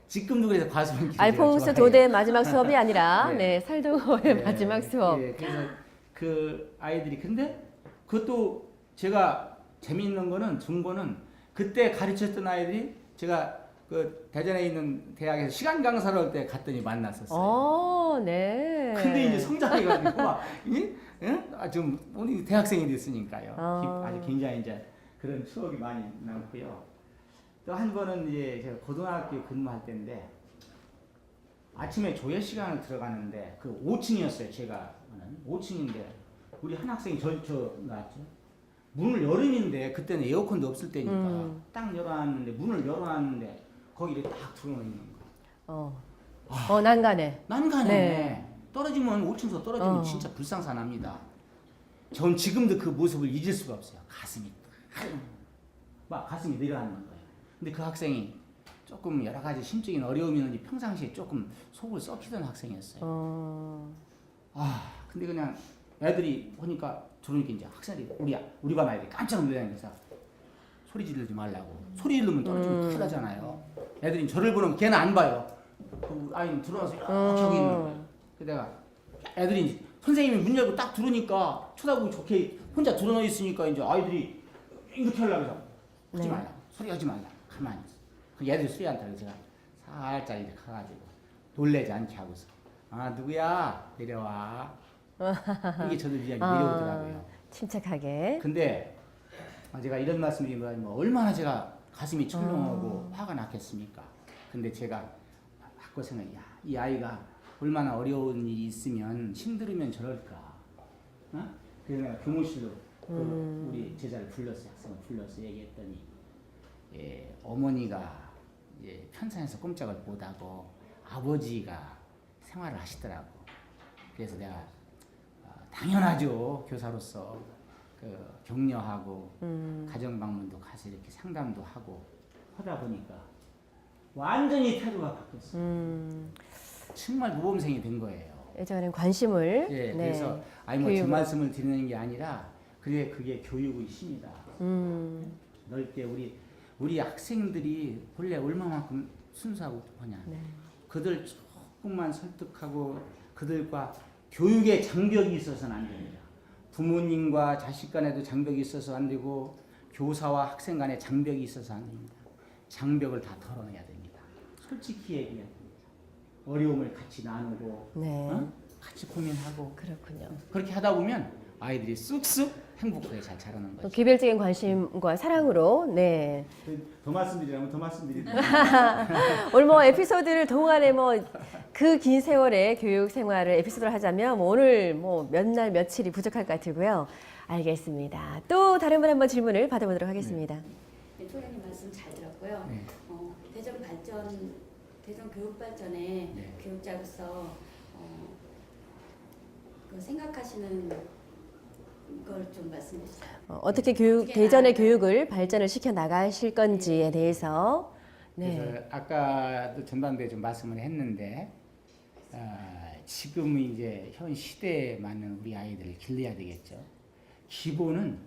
지금도 그래서 과수원길.
알폰스 도대 마지막 수업이 아니라 네, 살동호의 마지막 수업.
그래서 그 아이들이 근데 그것도 제가 재미있는 거는 중고는 그때 가르쳤던 아이들이 제가 그 대전에 있는 대학에서 시간 강사를 할 때 갔더니 만났었어요.
네.
근데 이제 성장해가지고 막, 좀 오늘 대학생이 됐으니까요. 아주 굉장히 이제 그런 추억이 많이 남고요. 또 한 번은 이제 제가 고등학교 근무할 때인데 아침에 조회 시간을 들어가는데 그 5층이었어요. 제가 5층인데 우리 한 학생이 저 나왔죠. 문을 여름인데 그때는 에어컨도 없을 때니까 딱 열어놨는데 문을 열어놨는데 거기를 딱 들어놓는 거야.
난간에.
난간에
네.
떨어지면 5층에서 떨어지면 진짜 불상사납니다. 전 지금도 그 모습을 잊을 수가 없어요. 가슴이 막 가슴이 내려앉는 거예요. 근데 그 학생이 조금 여러 가지 심적인 어려움이 있는지 평상시에 조금 속을 썩히던 학생이었어요. 근데 그냥 애들이 보니까 들으니까 이제 학생들이 우리 반 아이들이 깜짝 놀라면서 소리 지르지 말라고. 소리 지르면 떨어지면 큰일 나잖아요. 애들이 저를 보는 걔는 안 봐요. 그 아이는 들어와서 이렇게 하고 있는 거예요. 그래서 내가 애들이 선생님이 문 열고 딱 들어오니까 쳐다보기 좋게 혼자 들어놓여 있으니까 이제 아이들이 이렇게 하려고 해서 하지 말라. 소리 하지 말라. 가만히 있어. 그 애들이 소리 안 타고 제가 살짝 이렇게 가가지고 놀래지 않게 하고서 누구야? 내려와. 이게 저들 이야기 내려오더라고요.
침착하게.
근데 제가 이런 말씀드리면 얼마나 제가 가슴이 철렁하고 화가 났겠습니까? 근데 제가 바꿔 생각해. 이 아이가 얼마나 어려운 일이 있으면 힘들으면 저럴까? 그래서 내가 교무실로 우리 제자를 불렀어요. 학생을 불러서 얘기했더니 어머니가 편산에서 꼼짝을 못하고 아버지가 생활을 하시더라고. 그래서 내가 당연하죠. 교사로서 그 격려하고 가정 방문도 가서 이렇게 상담도 하고 하다 보니까 완전히 태도가 바뀌었어요. 정말 모범생이 된 거예요.
예전엔 관심을.
그래서 제 말씀을 드리는 게 아니라 그게 교육의 힘이다. 넓게 우리 학생들이 본래 얼마만큼 순수하고 하냐. 그들 조금만 설득하고 그들과 교육의 장벽이 있어서는 안 됩니다. 부모님과 자식 간에도 장벽이 있어서 안 되고 교사와 학생 간에 장벽이 있어서 안 됩니다. 장벽을 다 털어내야 됩니다. 솔직히 얘기해야 됩니다. 어려움을 같이 나누고 같이 고민하고
그렇군요.
그렇게 하다 보면 아이들이 쑥쑥 행복하게 잘 자라는 거죠.
개별적인 관심과 사랑으로
더 말씀드리라면
오늘 에피소드를 동안에 그 긴 세월의 교육 생활을 에피소드를 하자면 오늘 몇 날 며칠이 부족할 것 같고요. 알겠습니다. 또 다른 분 한번 질문을 받아보도록 하겠습니다.
네, 총장님 말씀 잘 들었고요. 대전 교육 발전에 교육자로서 그 생각하시는 걸 좀 말씀해 주세요.
어떻게 대전의 교육을 발전을 시켜 나가실 건지에 대해서.
그래서 아까도 전반부에 좀 말씀을 했는데 지금 이제 현 시대에 맞는 우리 아이들을 길러야 되겠죠. 기본은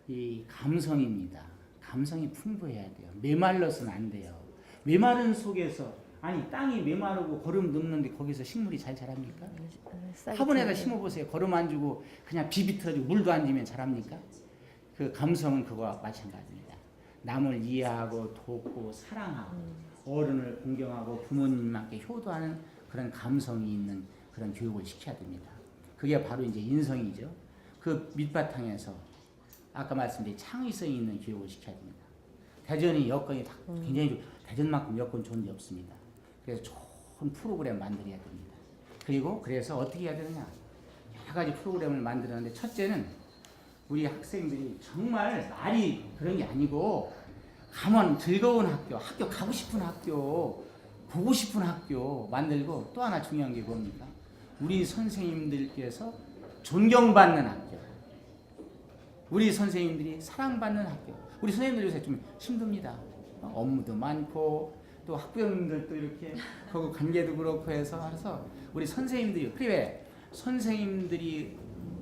이 감성입니다. 감성이 풍부해야 돼요. 메말라서는 안 돼요. 메마른 속에서 아니 땅이 메마르고 거름 넘는데 거기서 식물이 잘 자랍니까? 화분에다 심어보세요. 거름 안 주고 그냥 비비틀어주고 물도 안 주면 자랍니까? 그 감성은 그거와 마찬가지입니다. 남을 이해하고 돕고 사랑하고 어른을 공경하고 부모님께 효도하는 그런 감성이 있는 그런 교육을 시켜야 됩니다. 그게 바로 이제 인성이죠. 그 밑바탕에서 아까 말씀드린 창의성이 있는 교육을 시켜야 됩니다. 대전이 여건이 굉장히 대전만큼 여건 좋은 데 없습니다. 그래서 좋은 프로그램 만들어야 됩니다. 그리고 그래서 어떻게 해야 되느냐? 여러 가지 프로그램을 만들었는데 첫째는 우리 학생들이 정말 말이 그런 게 아니고 가면 즐거운 학교, 학교 가고 싶은 학교, 보고 싶은 학교 만들고 또 하나 중요한 게 뭡니까? 우리 선생님들께서 존경받는 학교, 우리 선생님들이 사랑받는 학교. 우리 선생님들 요새 좀 힘듭니다. 업무도 많고 또 학부형님들도 이렇게 거기 관계도 그렇고 해서 그래서 우리 선생님들이 그래 선생님들이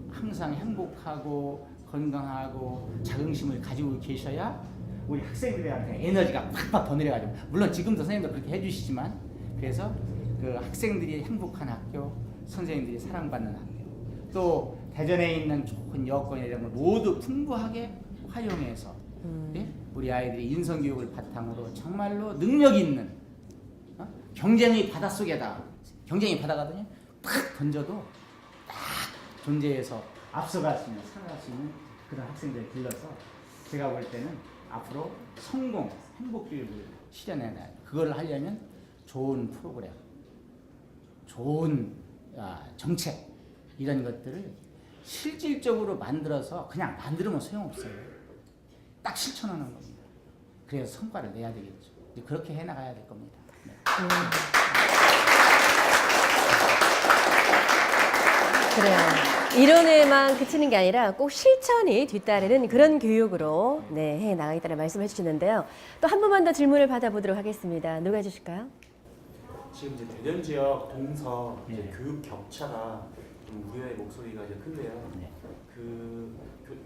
항상 행복하고 건강하고 자긍심을 가지고 계셔야 우리 학생들한테 에너지가 팍팍 더 내려가죠. 물론 지금도 선생님도 그렇게 해주시지만 그래서 그 학생들이 행복한 학교, 선생님들이 사랑받는 학교, 또 대전에 있는 좋은 여건이나 이런 걸 모두 풍부하게 활용해서 예? 우리 아이들이 인성교육을 바탕으로 정말로 능력 있는 경쟁의 바닷속에다 경쟁의 바다거든요. 탁 던져도 딱 존재해서 앞서갈 수 있는 살아갈 수 있는 그런 학생들을 길러서 제가 볼 때는 앞으로 성공, 행복교육을 실현해야 돼요. 그걸 하려면 좋은 프로그램, 좋은 정책 이런 것들을 실질적으로 만들어서 그냥 만들면 소용없어요. 딱 실천하는 겁니다. 그래서 성과를 내야 되겠죠. 그렇게 해나가야 될 겁니다. 네.
그래요. 이론에만 그치는 게 아니라 꼭 실천이 뒤따르는 그런 교육으로 네, 해 나가겠다는 말씀을 해주시는데요. 또 한 번만 더 질문을 받아보도록 하겠습니다. 누가 해주실까요?
지금 이제 대전 지역 동서 이제 교육 격차가 좀 우려의 목소리가 이제 큰데요.
네.
그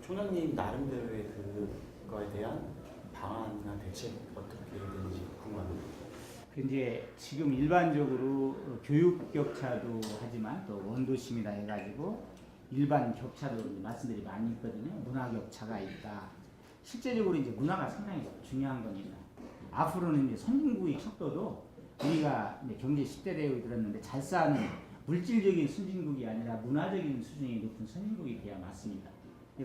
총장님 나름대로의 그거에 대한 방안이나 대책 어떻게 되는지 궁금합니다.
이제 지금 일반적으로 교육 격차도 하지만 또 원도심이라 해가지고 일반 격차도 말씀들이 많이 있거든요. 문화 격차가 있다. 실제적으로 이제 문화가 상당히 중요한 겁니다. 앞으로는 이제 선진국의 척도도 우리가 이제 경제 10대 대우에 들었는데 잘 사는 물질적인 선진국이 아니라 문화적인 수준이 높은 선진국이 돼야 맞습니다.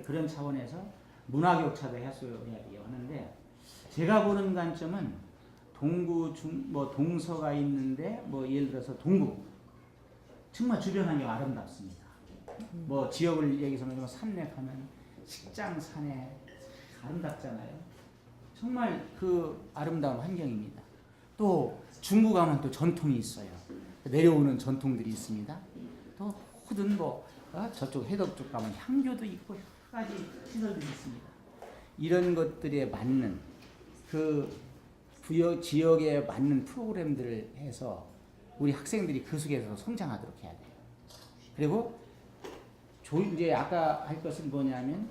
그런 차원에서 문화 격차도 해소해야 되고 하는데 제가 보는 관점은 동구, 동서가 있는데 예를 들어서 동구 정말 주변 환경 아름답습니다. 지역을 얘기해서 산맥하면 식장 산에 아름답잖아요. 정말 그 아름다운 환경입니다. 또 중국 가면 또 전통이 있어요. 내려오는 전통들이 있습니다. 또 모든 저쪽 해덕 쪽 가면 향교도 있고 여러 가지 시설들이 있습니다. 이런 것들에 맞는 그 지역에 맞는 프로그램들을 해서 우리 학생들이 그 속에서 성장하도록 해야 돼요. 그리고 이제 아까 할 것은 뭐냐면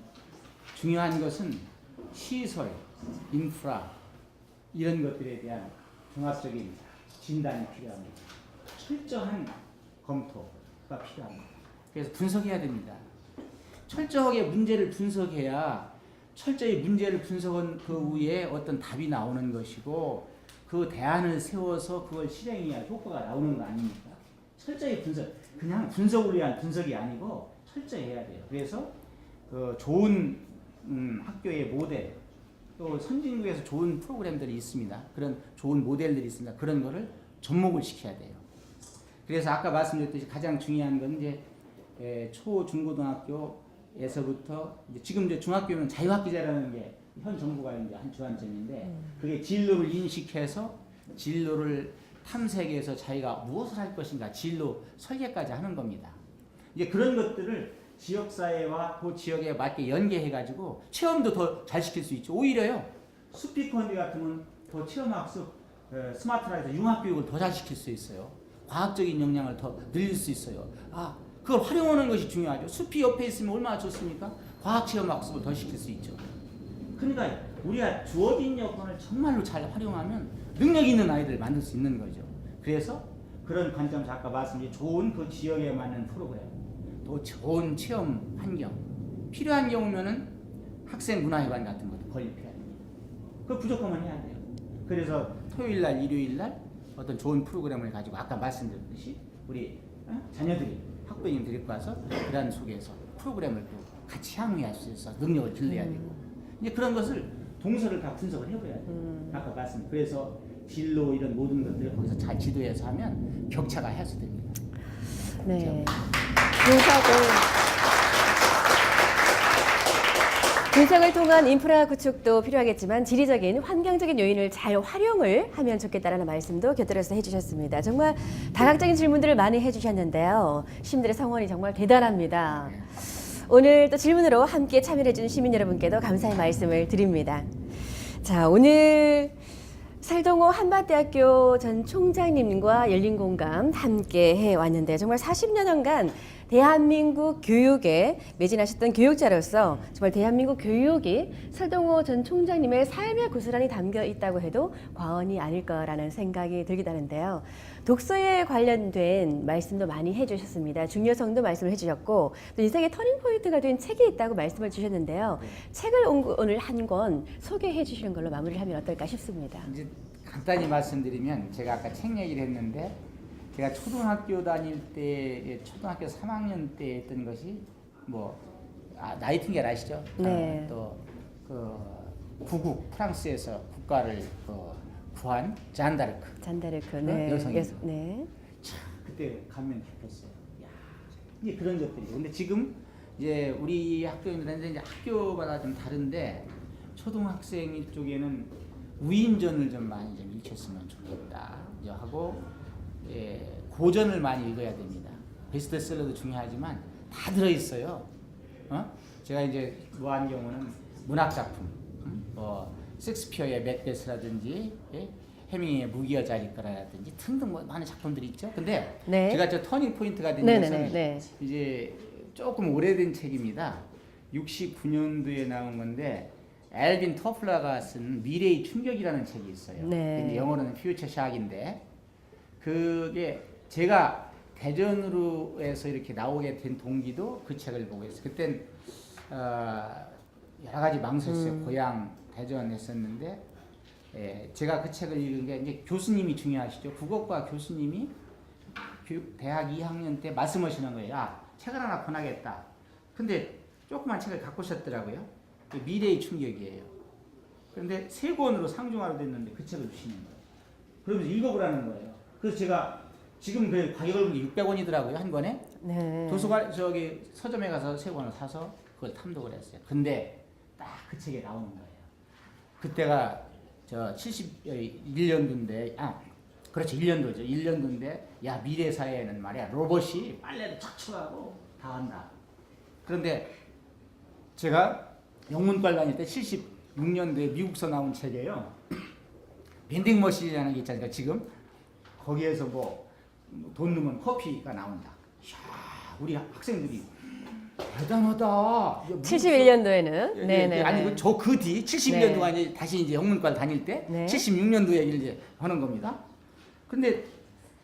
중요한 것은 시설, 인프라 이런 것들에 대한 종합적인 진단이 필요합니다. 철저한 검토가 필요합니다. 그래서 분석해야 됩니다. 철저하게 문제를 분석해야 철저히 문제를 분석한 그 후에 어떤 답이 나오는 것이고 그 대안을 세워서 그걸 실행해야 효과가 나오는 거 아닙니까? 철저히 분석, 그냥 분석을 위한 분석이 아니고 철저히 해야 돼요. 그래서 좋은 학교의 모델, 또 선진국에서 좋은 프로그램들이 있습니다. 그런 좋은 모델들이 있습니다. 그런 거를 접목을 시켜야 돼요. 그래서 아까 말씀드렸듯이 가장 중요한 건 이제 초, 중고등학교에서부터 지금 이제 중학교는 자유학기제라는 게 현 정부가 이제 한 주안점인데 그게 진로를 인식해서 진로를 탐색해서 자기가 무엇을 할 것인가 진로 설계까지 하는 겁니다. 이제 그런 것들을 지역사회와 그 지역에 맞게 연계해가지고 체험도 더 잘 시킬 수 있죠. 오히려요. 스피커인데 같으면 더 체험학습, 스마트라이트, 융합교육을 더 잘 시킬 수 있어요. 과학적인 역량을 더 늘릴 수 있어요. 그걸 활용하는 것이 중요하죠. 숲이 옆에 있으면 얼마나 좋습니까? 과학체험학습을 더 시킬 수 있죠. 그러니까 우리가 주어진 여건을 정말로 잘 활용하면 능력 있는 아이들을 만들 수 있는 거죠. 그래서 그런 관점에서 아까 말씀드린 좋은 그 지역에 맞는 프로그램, 또 좋은 체험 환경, 필요한 경우면은 학생 문화회관 같은 것도 건립해야 돼요. 그거 부족하면 해야 돼요. 그래서 토요일 날, 일요일 날 어떤 좋은 프로그램을 가지고 아까 말씀드렸듯이 우리 자녀들이 학부모님 데리고 와서 그런 속에서 프로그램을 또 같이 향유할 수 있어서 능력을 길러야 되고 이제 그런 것을 동서를 다 분석을 해봐야 돼요. 아까 말씀 그래서 진로 이런 모든 것들을 거기서 잘 지도해서 하면 격차가 해소됩니다.
네. 분석을 통한 인프라 구축도 필요하겠지만 지리적인 환경적인 요인을 잘 활용을 하면 좋겠다라는 말씀도 곁들여서 해주셨습니다. 정말 다각적인 질문들을 많이 해주셨는데요. 시민들의 성원이 정말 대단합니다. 오늘 또 질문으로 함께 참여해준 시민 여러분께도 감사의 말씀을 드립니다. 자, 오늘 살동호 한밭대학교 전 총장님과 열린 공감 함께 해왔는데 정말 40여년간 대한민국 교육에 매진하셨던 교육자로서 정말 대한민국 교육이 살동호 전 총장님의 삶의 고스란히 담겨 있다고 해도 과언이 아닐 거라는 생각이 들기도 하는데요. 독서에 관련된 말씀도 많이 해주셨습니다. 중요성도 말씀을 해주셨고 또 인생의 터닝포인트가 된 책이 있다고 말씀을 주셨는데요. 책을 오늘 한 권 소개해 주시는 걸로 마무리를 하면 어떨까 싶습니다.
이제 간단히 말씀드리면 제가 아까 책 얘기를 했는데 제가 초등학교 다닐 때 초등학교 3학년 때 했던 것이 뭐 나이팅게일 아시죠?
네.
또 그 구국 프랑스에서 국가를 구한 잔다르크.
네.
여성이.
네.
참 그때 감명 깊었어요. 야, 이게 그런 것들이죠. 근데 지금 이제 우리 학교인들은 이제 학교마다 좀 다른데 초등학생 쪽에는 우인전을 좀 많이 좀 읽혔으면 좋겠다 하고 고전을 많이 읽어야 됩니다. 베스트셀러도 중요하지만 다 들어있어요. 제가 이제 뭐한 경우는 문학 작품, 셰익스피어의 맥베스라든지 해밍의 무기여 자리거라라든지 등등 뭐 많은 작품들이 있죠. 근데
네.
제가 저 터닝 포인트가 된 것은 이제 조금 오래된 책입니다. 69년도에 나온 건데 엘빈 토플러가 쓴 미래의 충격이라는 책이 있어요.
네.
이제 영어로는 퓨처 샥인데 그게 제가 대전으로 해서 이렇게 나오게 된 동기도 그 책을 보고 했어요. 그땐 여러 가지 망설였어요. 고향 대전 했었는데 제가 그 책을 읽은 게 이제 교수님이 중요하시죠. 국어과 교수님이 대학 2학년 때 말씀하시는 거예요. 야, 책을 하나 권하겠다. 근데 조그만 책을 갖고 오셨더라고요. 미래의 충격이에요. 그런데 3권으로 상중하로 됐는데 그 책을 주시는 거예요. 그러면서 읽어보라는 거예요. 그래서 제가 지금 그 가격을 600원이더라고요 한 권에.
네.
도서관 저기 서점에 가서 3권을 사서 그걸 탐독을 했어요. 근데 딱 그 책에 나오는 거예요. 그때가 저 71년도인데 그렇죠 1년도죠. 1년도인데 야 미래 사회에는 말이야 로봇이 빨래도 척척하고 다 한다. 그런데 제가 영문과를 다닐 때 76년도에 미국서 나온 책이에요. 밴딩머신이라는 게 있잖아요. 지금 거기에서 뭐 돈 넣으면 커피가 나온다. 이야, 우리 학생들이 대단하다.
71년도에는
네네. 아니 저 그 뒤 71년도가 이제 다시 이제 영문과를 다닐 때 76년도에 이제 하는 겁니다. 근데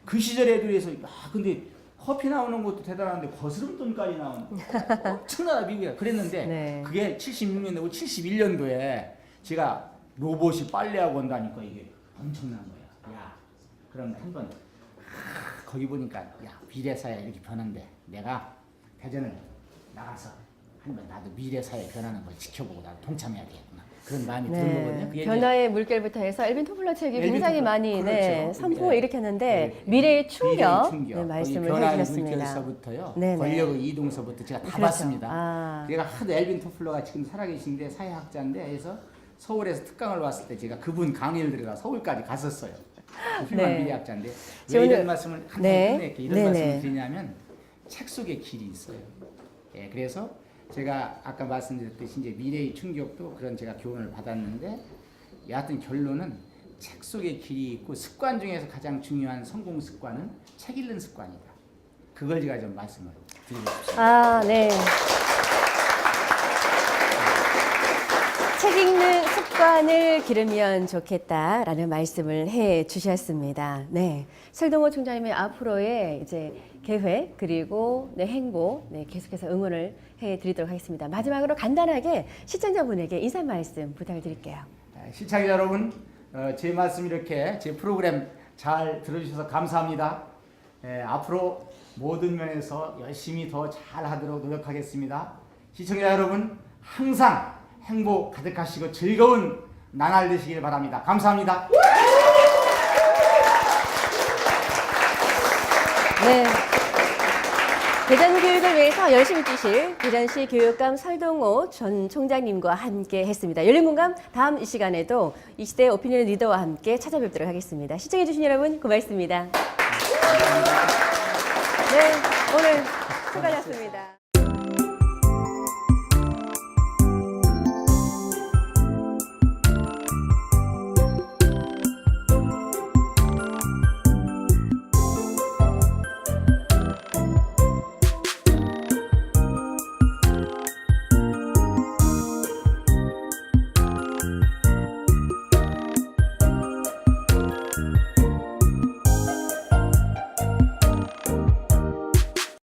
그 시절에 비해서 근데 커피 나오는 것도 대단한데 거스름 돈까지 나오는 엄청나다 미국이야. 그랬는데 그게 76년도고 71년도에 제가 로봇이 빨래하고 온다니까 이게 엄청난 거야. 야, 그럼 한번 거기 보니까 야 미래사회 이렇게 변한데 내가 대전을 나가서 한번 나도 미래사회 변하는 걸 지켜보고 나도 동참해야 되겠구나. 그런 마음이 드는 거거든요. 그게
변화의 물결부터 해서 엘빈 토플러 책이 굉장히 많이
그렇죠.
선풍을 일으켰는데 미래의 충격 말씀을 해주셨습니다.
물결서부터요. 권력의 이동서부터 제가 다 봤습니다. 제가 하도 엘빈 토플러가 지금 살아계신데 사회학자인데 해서 서울에서 특강을 왔을 때 제가 그분 강의를 들어가 서울까지 갔었어요. 훌륭한 미래학자인데 왜 이런 말씀을 이런 말씀을 드리냐면 책 속에 길이 있어요. 그래서 제가 아까 말씀드렸듯이 이제 미래의 충격도 그런 제가 교훈을 받았는데 여하튼 결론은 책 속에 길이 있고 습관 중에서 가장 중요한 성공 습관은 책 읽는 습관이다. 그걸 제가 좀 말씀을 드리고 싶습니다.
네. 책이 읽는 습관을 기르면 좋겠다라는 말씀을 해 주셨습니다. 네, 설동호 총장님의 앞으로의 이제 계획 그리고 네, 행보 계속해서 응원을 해드리도록 하겠습니다. 마지막으로 간단하게 시청자분에게 인사 말씀 부탁드릴게요.
시청자 여러분, 제 말씀 이렇게 제 프로그램 잘 들어주셔서 감사합니다. 앞으로 모든 면에서 열심히 더 잘하도록 노력하겠습니다. 시청자 여러분, 항상 행복 가득하시고 즐거운 나날 되시길 바랍니다. 감사합니다.
네. 대전 교육을 위해서 열심히 뛰실 대전시 교육감 설동호 전 총장님과 함께 했습니다. 열린 공감 다음 이 시간에도 이 시대의 오피니언 리더와 함께 찾아뵙도록 하겠습니다. 시청해주신 여러분 고맙습니다. 네, 오늘 수고하셨습니다.